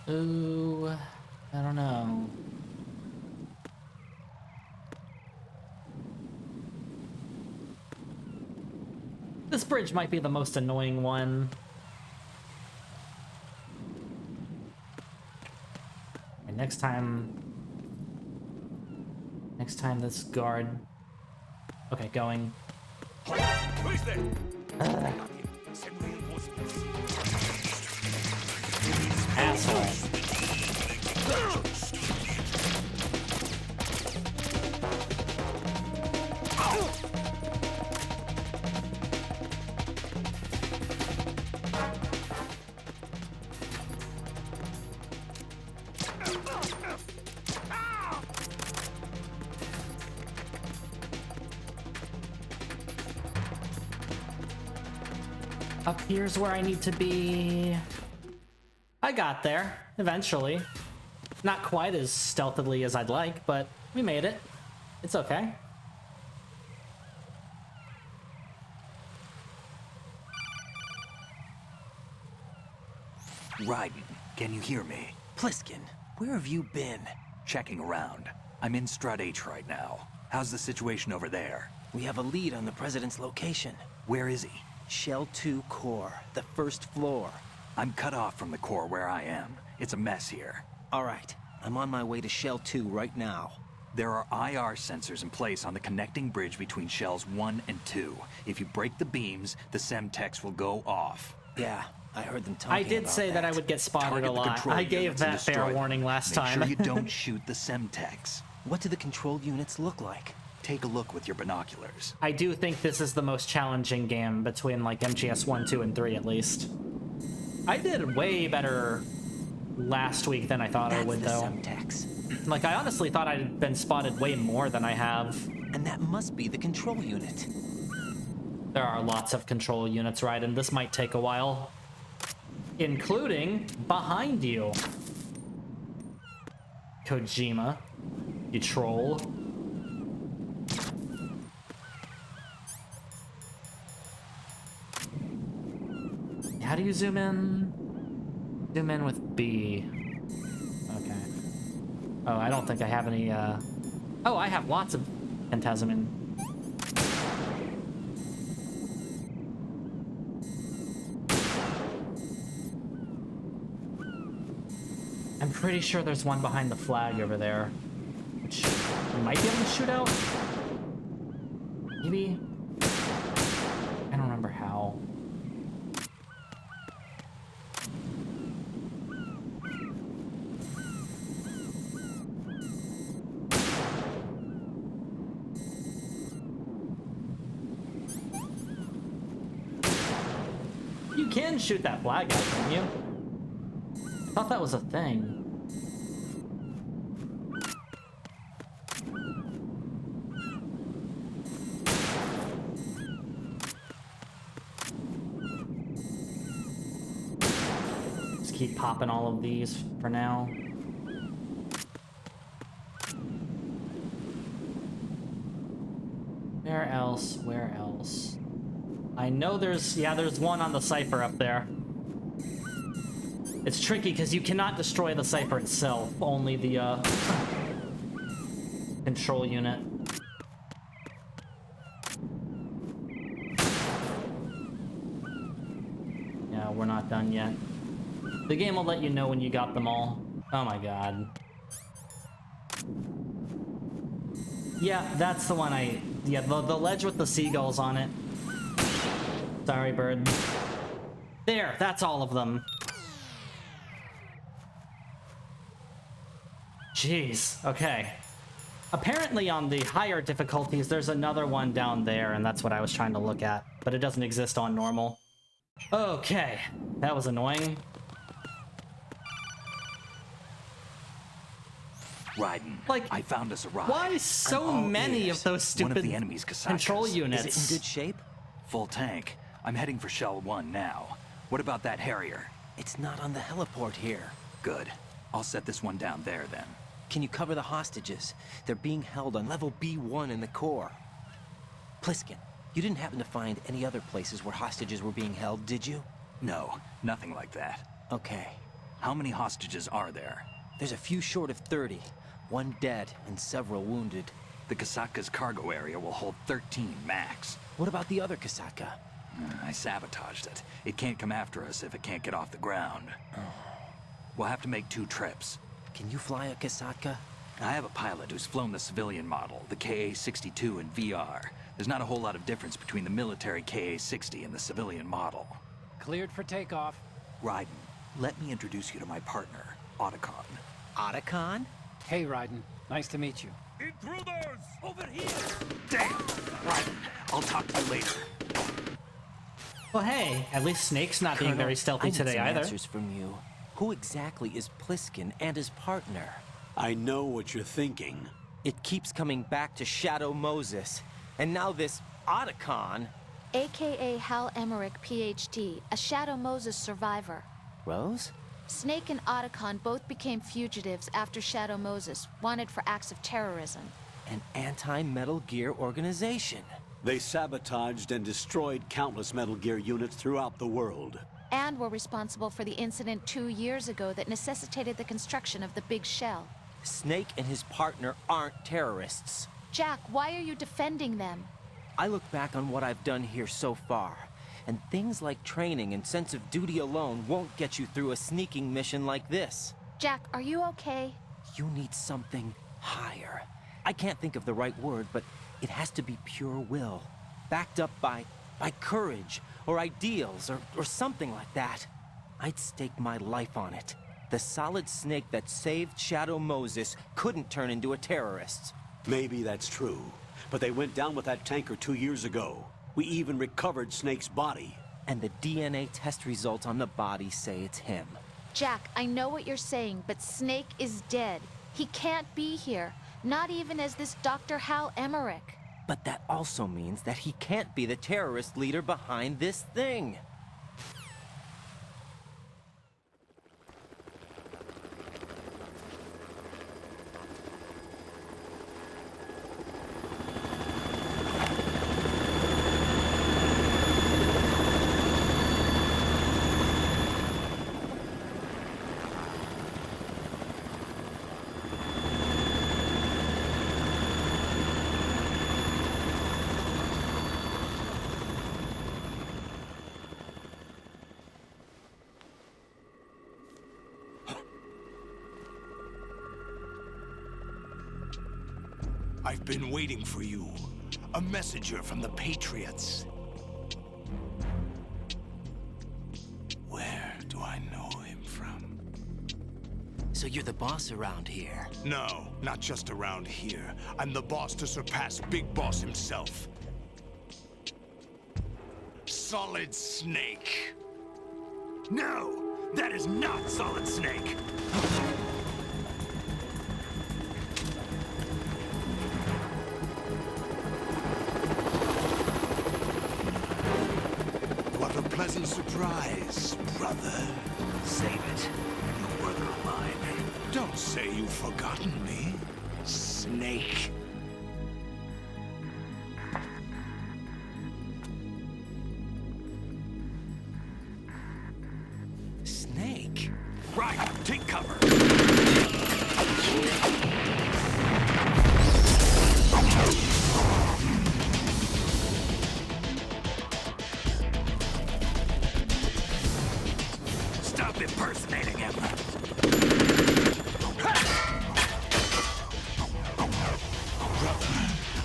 A: Ooh, I don't know. This bridge might be the most annoying one. And next time this guard... Okay, going.
L: Who's there?
A: Asshole. Up here's where I need to be. I got there, eventually. Not quite as stealthily as I'd like, but we made it. It's okay.
H: Raiden, can you hear me?
C: Pliskin, where have you been?
H: Checking around. I'm in Strut H right now. How's the situation over there?
C: We have a lead on the President's location.
H: Where is he?
C: Shell 2 core, the first floor.
H: I'm cut off from the core where I am. It's a mess here.
C: All right, I'm on my way to Shell 2 right now.
H: There are IR sensors in place on the connecting bridge between Shells 1 and 2. If you break the beams, the Semtex will go off.
C: Yeah, I heard them talking
A: I did
C: about
A: say that I would get spotted
H: Target
A: a
H: the
A: lot.
H: control
A: I gave
H: units and
A: that fair
H: destroy them.
A: warning last
H: Make
A: time.
H: sure you don't shoot the Semtex.
C: What do the control units look like?
H: Take a look with your binoculars.
A: I do think this is the most challenging game between like MGS 1, 2, and 3 at least. I did way better last week than I thought I would, though.
C: Semtex.
A: Like, I honestly thought I'd been spotted way more than I have.
C: And that must be the control unit.
A: There are lots of control units, right? And this might take a while. Including behind you. Kojima. You troll. How do you zoom in? Zoom in with B. Okay. Oh, I don't think I have any, Oh, I have lots of Phantasmin. I'm pretty sure there's one behind the flag over there. Which I might be able to shoot out? Maybe? I don't remember how. You can shoot that flag out, can you? I thought that was a thing. Just keep popping all of these for now. Where else? Where else? I know there's one on the cipher up there. It's tricky because you cannot destroy the cipher itself, only the control unit. Yeah, we're not done yet. The game will let you know when you got them all. Oh my god. Yeah, that's the one yeah, the ledge with the seagulls on it. Sorry, bird. There, that's all of them. Jeez, okay. Apparently on the higher difficulties, there's another one down there, and that's what I was trying to look at. But it doesn't exist on normal. Okay, that was annoying.
H: Raiden,
A: like,
H: I found us a ride.
A: Why so many of those stupid
H: one of the enemy's
A: control units?
C: Is it in good shape?
H: Full tank. I'm heading for Shell 1 now. What about that Harrier?
C: It's not on the heliport here.
H: Good. I'll set this one down there then.
C: Can you cover the hostages? They're being held on level B1 in the core. Pliskin, you didn't happen to find any other places where hostages were being held, did you?
H: No, nothing like that.
C: Okay.
H: How many hostages are there?
C: There's a few short of 30. One dead and several wounded.
H: The Kasatka's cargo area will hold 13 max.
C: What about the other Kasatka?
H: I sabotaged it. It can't come after us if it can't get off the ground. We'll have to make 2 trips.
C: Can you fly a Kasatka?
H: I have a pilot who's flown the civilian model, the KA-62 in VR. There's not a whole lot of difference between the military KA-60 and the civilian model.
O: Cleared for takeoff.
H: Raiden, let me introduce you to my partner, Otacon.
C: Otacon?
O: Hey, Raiden. Nice to meet you.
K: Intruders! Over here!
H: Damn! Raiden, I'll talk to you later.
A: Well, hey, at least Snake's not being very stealthy today either.
C: Answers from you. Who exactly is Pliskin and his partner?
D: I know what you're thinking.
C: It keeps coming back to Shadow Moses. And now this Otacon.
E: AKA Hal Emmerich, PhD, a Shadow Moses survivor.
C: Rose?
E: Snake and Otacon both became fugitives after Shadow Moses, wanted for acts of terrorism.
C: An anti-Metal Gear organization.
D: They sabotaged and destroyed countless Metal Gear units throughout the world.
E: And were responsible for the incident 2 years ago that necessitated the construction of the Big Shell.
C: Snake and his partner aren't terrorists.
E: Jack, why are you defending them?
C: I look back on what I've done here so far, and things like training and sense of duty alone won't get you through a sneaking mission like this.
E: Jack, are you okay?
C: You need something higher. I can't think of the right word, but it has to be pure will, backed up by courage, or ideals, or something like that. I'd stake my life on it. The solid snake that saved Shadow Moses couldn't turn into a terrorist.
D: Maybe that's true, but they went down with that tanker 2 years ago. We even recovered Snake's body.
C: And the DNA test results on the body say it's him.
E: Jack, I know what you're saying, but Snake is dead. He can't be here, not even as this Dr. Hal Emmerich.
C: But that also means that he can't be the terrorist leader behind this thing.
F: I've been waiting for you. A messenger from the Patriots. Where do I know him from?
C: So you're the boss around here?
F: No, not just around here. I'm the boss to surpass Big Boss himself. Solid Snake.
K: No! That is not Solid Snake!
F: What a pleasant surprise, brother.
K: Save it. You work of mine.
F: Don't say you've forgotten me, Snake.
C: Snake?
K: Right, take cover. Stop impersonating him.
F: Brother,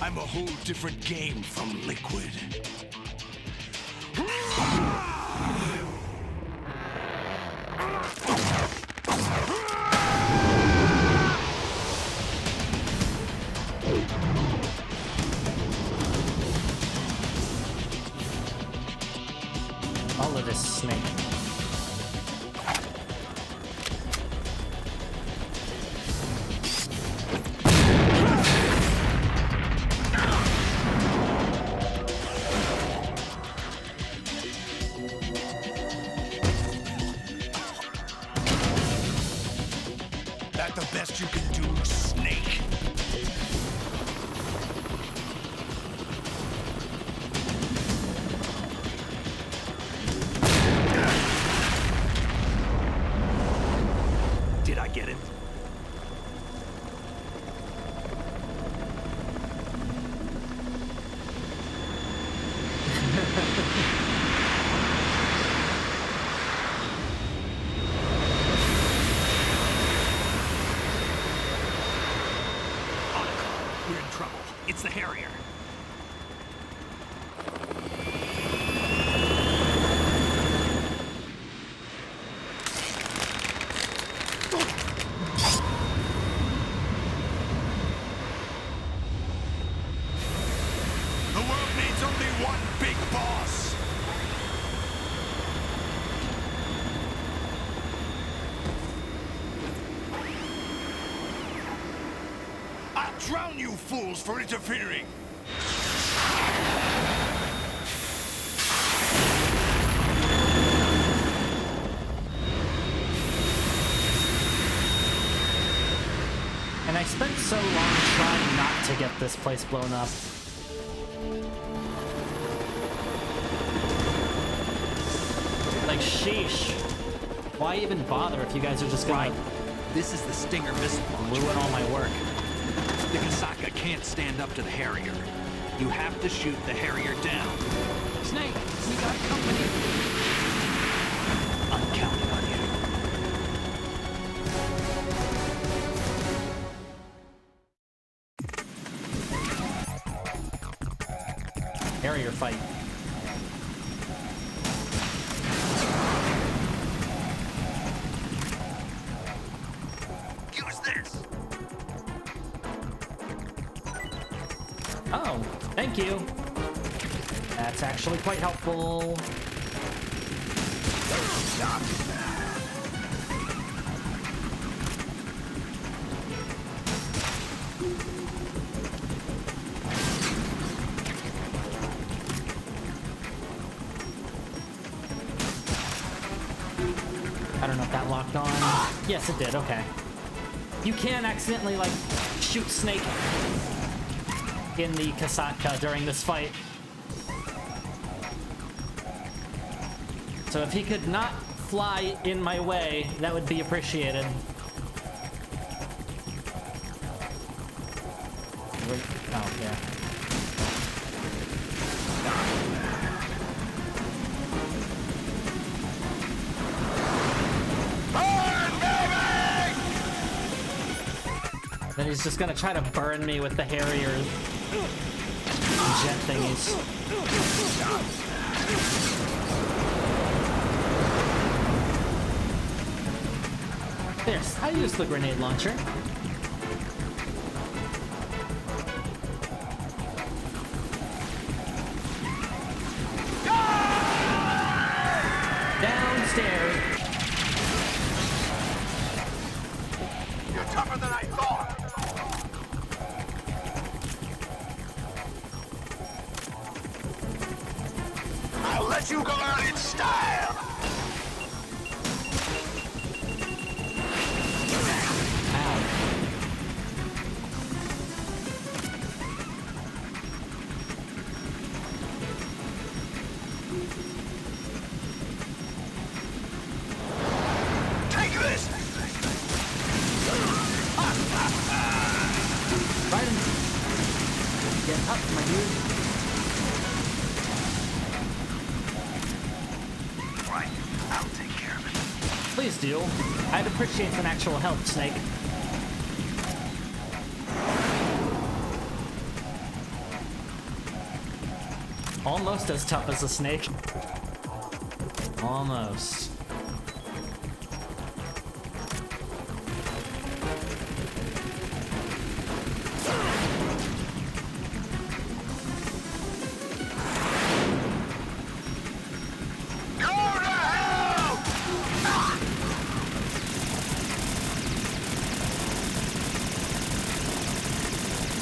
F: I'm a whole different game from Liquid.
A: All of this Snake.
F: That the best you can do, Snake?
K: Did I get it? We're in trouble. It's the Harrier.
F: The world needs only one big boss. I'll drown you fools for interfering.
A: And I spent so long trying not to get this place blown up. Like, sheesh. Why even bother if you guys are just gonna
H: This is the Stinger missile launcher.
A: ruin all my work?
H: The Kasaka can't stand up to the Harrier. You have to shoot the Harrier down.
O: Snake, we got company.
H: I'm counting on you.
A: Harrier fight.
K: Use this.
A: Oh, thank you. That's actually quite helpful. I don't know if that locked on. Yes, it did. Okay. You can accidentally, like, shoot Snake in the Kasaka during this fight. So if he could not fly in my way, that would be appreciated. Oh, yeah. Then he's just gonna try to burn me with the Harrier jet thingies. There's, I used the grenade launcher. Downstairs.
K: You're tougher than I thought. I'll let you go out in style. Take this.
A: Right. Get up, my dude.
K: Right, I'll take care of it.
A: Please do. I'd appreciate some actual help, Snake. Almost as tough as a snake. Almost.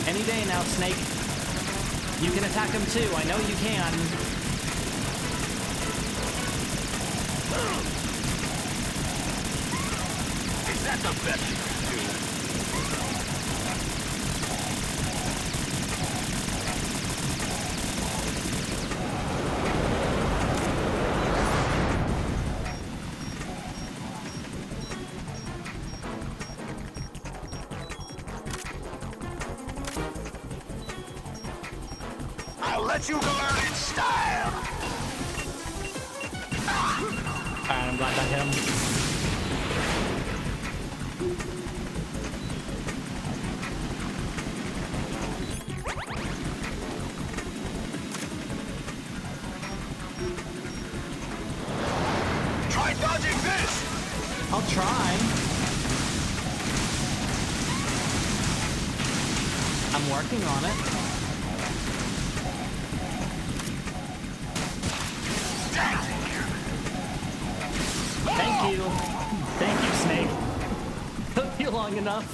A: Any day now, Snake. You can attack him too. I know you can.
K: Is that the best you can do? I'll let you go out in style.
A: Alright, I'm glad that hit him.
K: Try dodging this.
A: I'll try. I'm working on it. Thank you. Thank you, Snake. Took you long enough.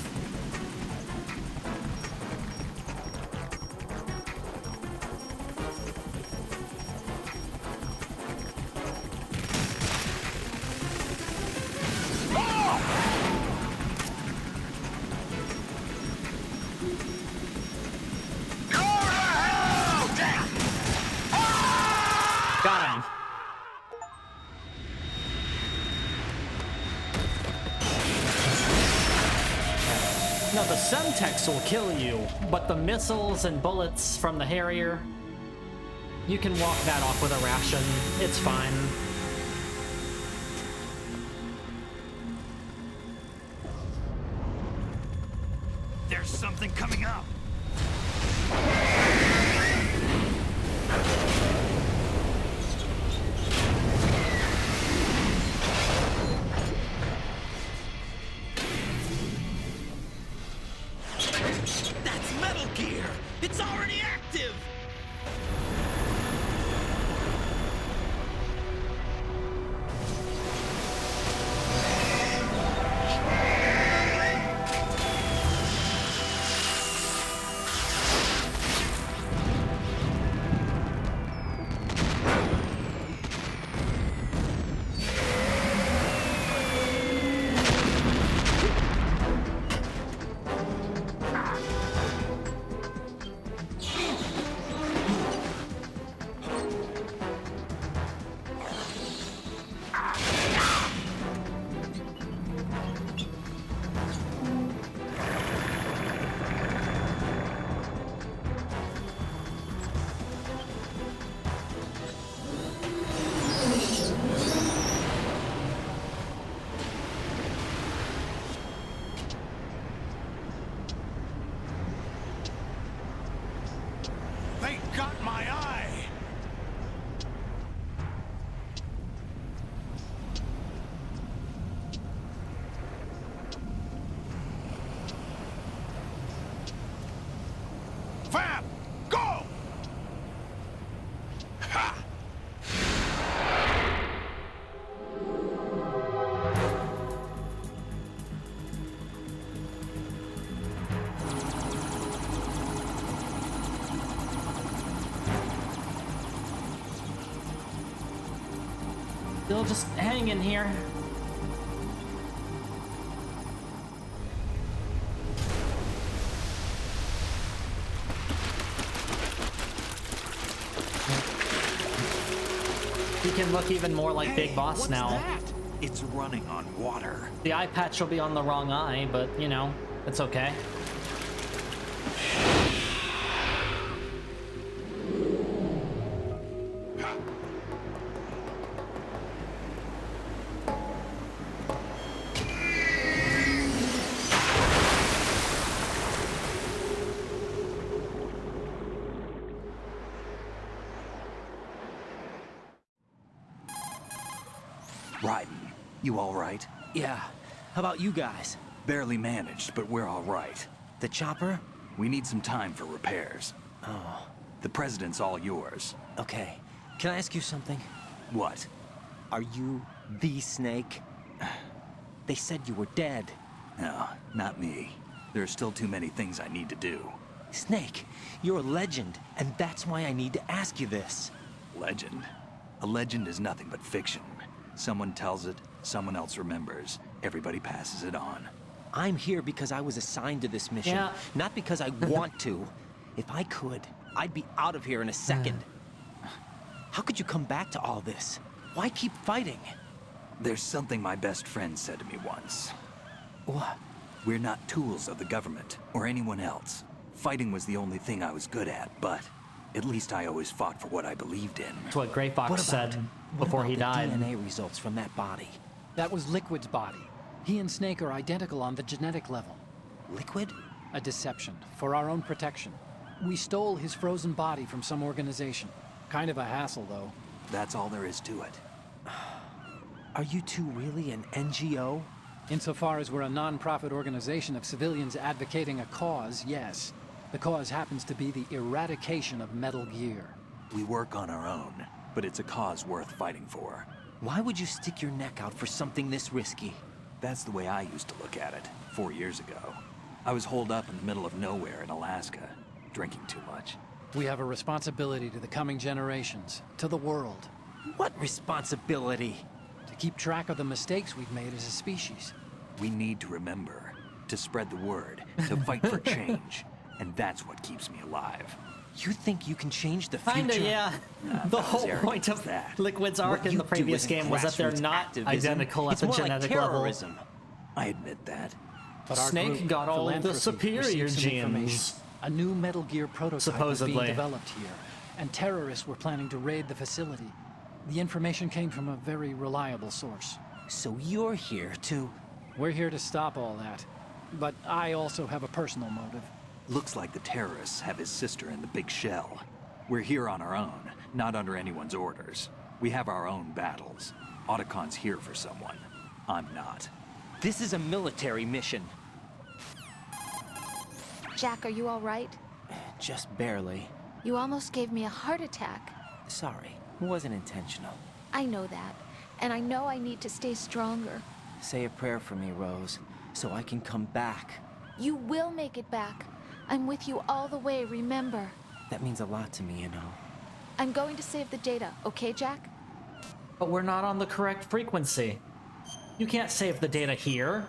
A: Got him. No, the Semtex will kill you, but the missiles and bullets from the Harrier, you can walk that off with a ration. It's fine.
K: There's something coming up.
C: That's Metal Gear! It's already active!
F: They got my eye! Fab! Go! Ha!
A: Still just hang in here. He can look even more like Big Boss now.
H: It's running on water.
A: The eye patch will be on the wrong eye, but you know, it's okay.
H: Raiden, you all right?
C: Yeah. How about you guys?
H: Barely managed, but we're all right.
C: The chopper?
H: We need some time for repairs.
C: Oh.
H: The president's all yours.
C: Okay. Can I ask you something?
H: What?
C: Are you the Snake? They said you were dead.
H: No, not me. There are still too many things I need to do.
C: Snake, you're a legend, and that's why I need to ask you this.
H: Legend? A legend is nothing but fiction. Someone tells it, someone else remembers. Everybody passes it on.
C: I'm here because I was assigned to this mission,
A: Yeah.
C: not because I want to. If I could, I'd be out of here in a second. How could you come back to all this? Why keep fighting?
H: There's something my best friend said to me once.
C: What?
H: We're not tools of the government or anyone else. Fighting was the only thing I was good at, but at least I always fought for what I believed in.
A: That's what Grey Fox said
C: What
A: before
C: about
A: he
C: the
A: died.
C: DNA results from that body?
O: That was Liquid's body. He and Snake are identical on the genetic level.
C: Liquid?
O: A deception, for our own protection. We stole his frozen body from some organization. Kind of a hassle, though.
H: That's all there is to it.
C: Are you two really an NGO?
O: Insofar as we're a non-profit organization of civilians advocating a cause, yes. The cause happens to be the eradication of Metal Gear.
H: We work on our own, but it's a cause worth fighting for.
C: Why would you stick your neck out for something this risky?
H: That's the way I used to look at it, 4 years ago. I was holed up in the middle of nowhere in Alaska, drinking too much.
O: We have a responsibility to the coming generations, to the world.
C: What responsibility?
O: To keep track of the mistakes we've made as a species.
H: We need to remember, to spread the word, to fight for change. And that's what keeps me alive.
C: You think you can change the future?
A: Kinda, yeah. The
H: not
A: whole
H: as arrogant
A: point
H: as
A: of
H: that.
A: Liquid's arc
C: What
A: in
C: you
A: the previous
C: do isn't
A: game was that they're
C: grassroots
A: not
C: activism.
A: identical at
C: It's
A: the
C: more
A: genetic
C: like
A: level.
C: terrorism.
H: I admit that.
O: But our
A: Snake
O: group,
A: got all the
O: Philanthropy,
A: superior
O: received some information.
A: genes.
O: A new Metal Gear prototype was
A: Supposedly.
O: being developed here, and terrorists were planning to raid the facility. The information came from a very reliable source.
C: So you're here to...
O: We're here to stop all that. But I also have a personal motive.
H: Looks like the terrorists have his sister in the big shell. We're here on our own, not under anyone's orders. We have our own battles. Otacon's here for someone. I'm not.
C: This is a military mission.
E: Jack, are you all right?
C: Just barely.
E: You almost gave me a heart attack.
C: Sorry, it wasn't intentional.
E: I know that, and I know I need to stay stronger.
C: Say a prayer for me, Rose, so I can come back.
E: You will make it back. I'm with you all the way, remember?
C: That means a lot to me, you know.
E: I'm going to save the data, okay, Jack?
A: But we're not on the correct frequency. You can't save the data here.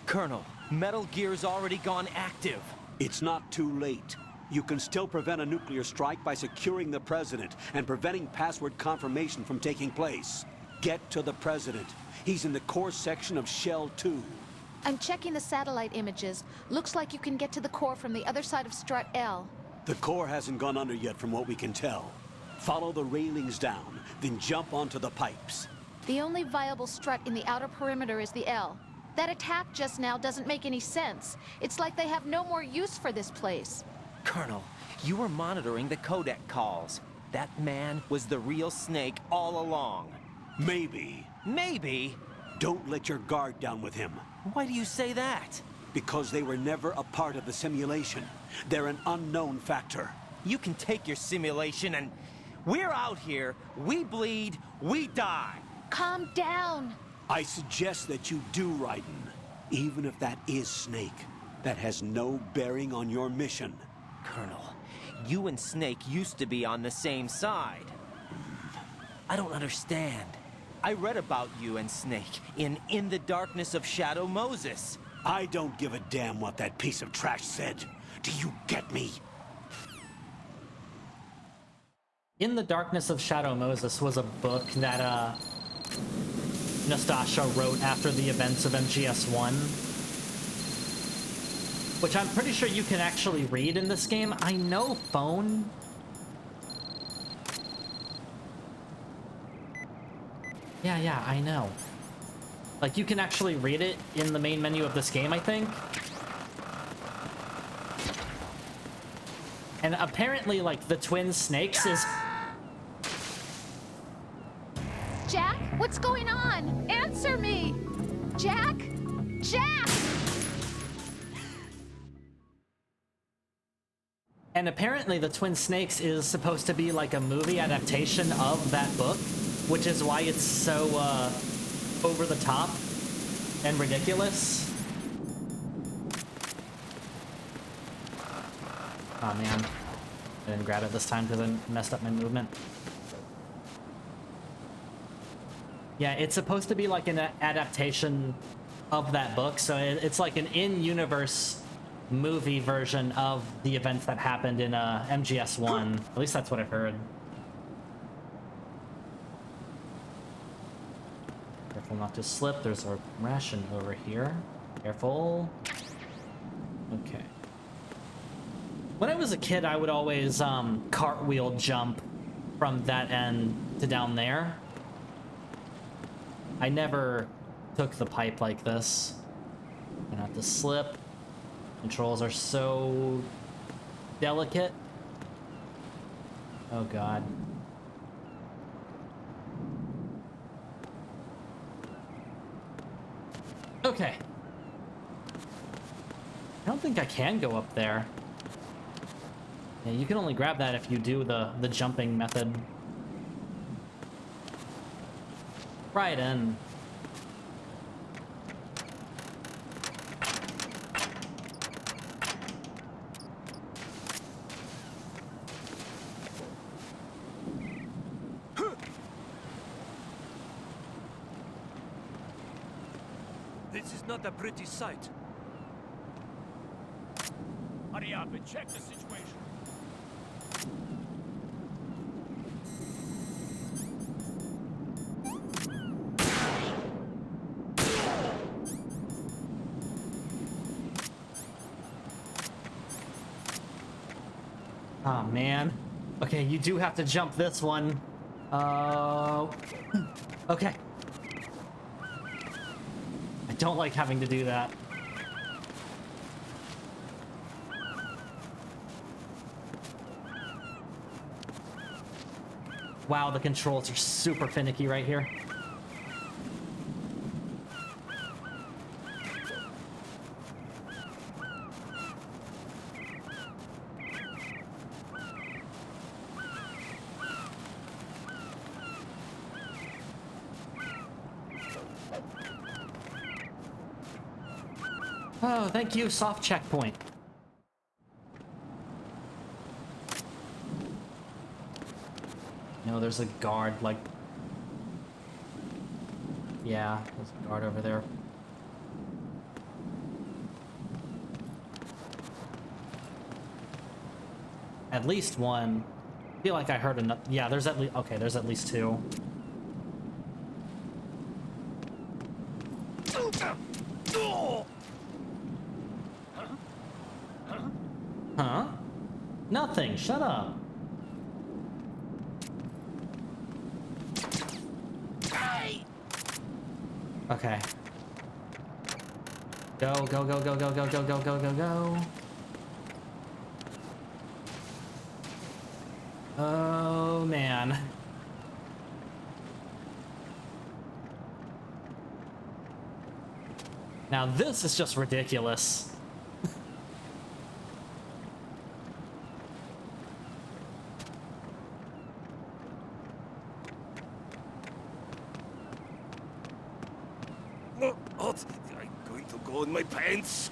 C: Colonel, Metal Gear's already gone active.
D: It's not too late. You can still prevent a nuclear strike by securing the President and preventing password confirmation from taking place. Get to the President. He's in the core section of Shell 2.
E: I'm checking the satellite images. Looks like you can get to the core from the other side of Strut L.
D: The core hasn't gone under yet from what we can tell. Follow the railings down, then jump onto the pipes.
E: The only viable strut in the outer perimeter is the L. That attack just now doesn't make any sense. It's like they have no more use for this place.
C: Colonel, you were monitoring the codec calls. That man was the real Snake all along.
D: Maybe.
C: Maybe?
D: Don't let your guard down with him.
C: Why do you say that?
D: Because they were never a part of the simulation. They're an unknown factor.
C: You can take your simulation and... We're out here, we bleed, we die.
E: Calm down.
D: I suggest that you do, Raiden. Even if that is Snake, that has no bearing on your mission.
C: Colonel, you and Snake used to be on the same side. I don't understand. I read about you and Snake in the Darkness of Shadow Moses.
D: I don't give a damn what that piece of trash said. Do you get me?
A: In the Darkness of Shadow Moses was a book that, Nastasha wrote after the events of MGS1. Which I'm pretty sure you can actually read in this game. I know phone. Yeah, I know. Like, you can actually read it in the main menu of this game, I think. And apparently, like, the twin snakes is...
E: Jack, what's going on? Answer me! Jack? Jack!
A: And apparently the Twin Snakes is supposed to be like a movie adaptation of that book, which is why it's so, over the top and ridiculous. Oh man, I didn't grab it this time because I messed up my movement. Yeah, it's supposed to be like an adaptation of that book, so it's like an in-universe movie version of the events that happened in MGS1. At least that's what I've heard. Careful not to slip. There's a ration over here. Careful. Okay. When I was a kid, I would always cartwheel jump from that end to down there. I never took the pipe like this. I'm gonna have to slip. Controls are so delicate. Oh god. Okay. I don't think I can go up there. Yeah, you can only grab that if you do the jumping method. Right in.
N: This is not a pretty sight. Hurry up and check the situation.
A: Oh, man. Okay, you do have to jump this one. Okay. I don't like having to do that. Wow, the controls are super finicky right here. Oh, thank you, soft checkpoint. No, there's a guard, like... Yeah, there's a guard over there. At least one. I feel like I heard enough. Yeah, there's at least... Okay, there's at least two. Huh? Nothing, shut up. Okay. Go, go, go, go, go, go, go, go, go, go, go. Oh, man. Now this is just ridiculous.
K: What? I'm going to go in my pants.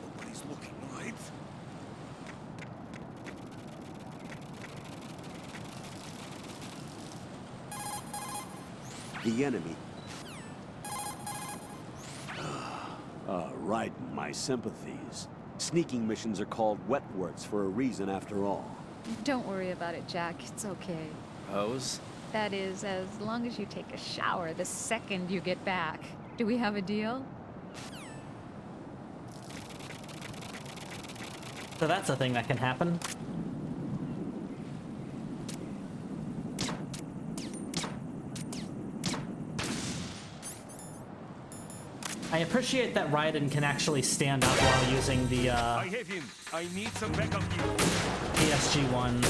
K: Nobody's looking, right?
D: The enemy. Right, my sympathies. Sneaking missions are called wet works for a reason after all.
E: Don't worry about it, Jack. It's okay.
L: Pose?
E: That is, as long as you take a shower the second you get back. Do we have a deal?
A: So that's a thing that can happen. I appreciate that Raiden can actually stand up while using the
N: I have him. I need some backup gear.
A: PSG-1.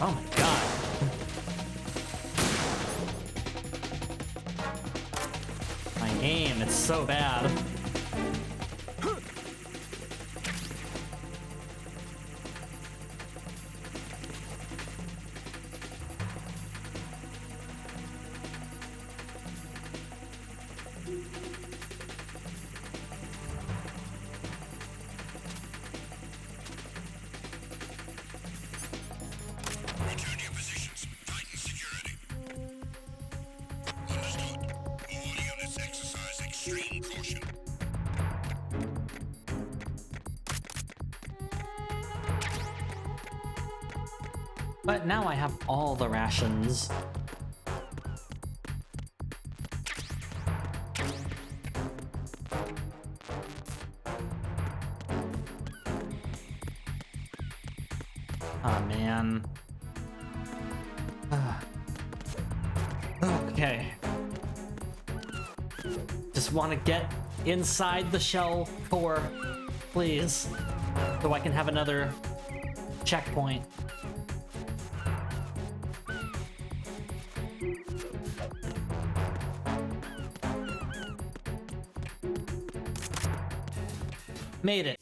A: Oh my god. My aim, it's so bad. But now I have all the rations. Oh man. Okay. Just want to get inside the shell core, please, so I can have another checkpoint. Made it.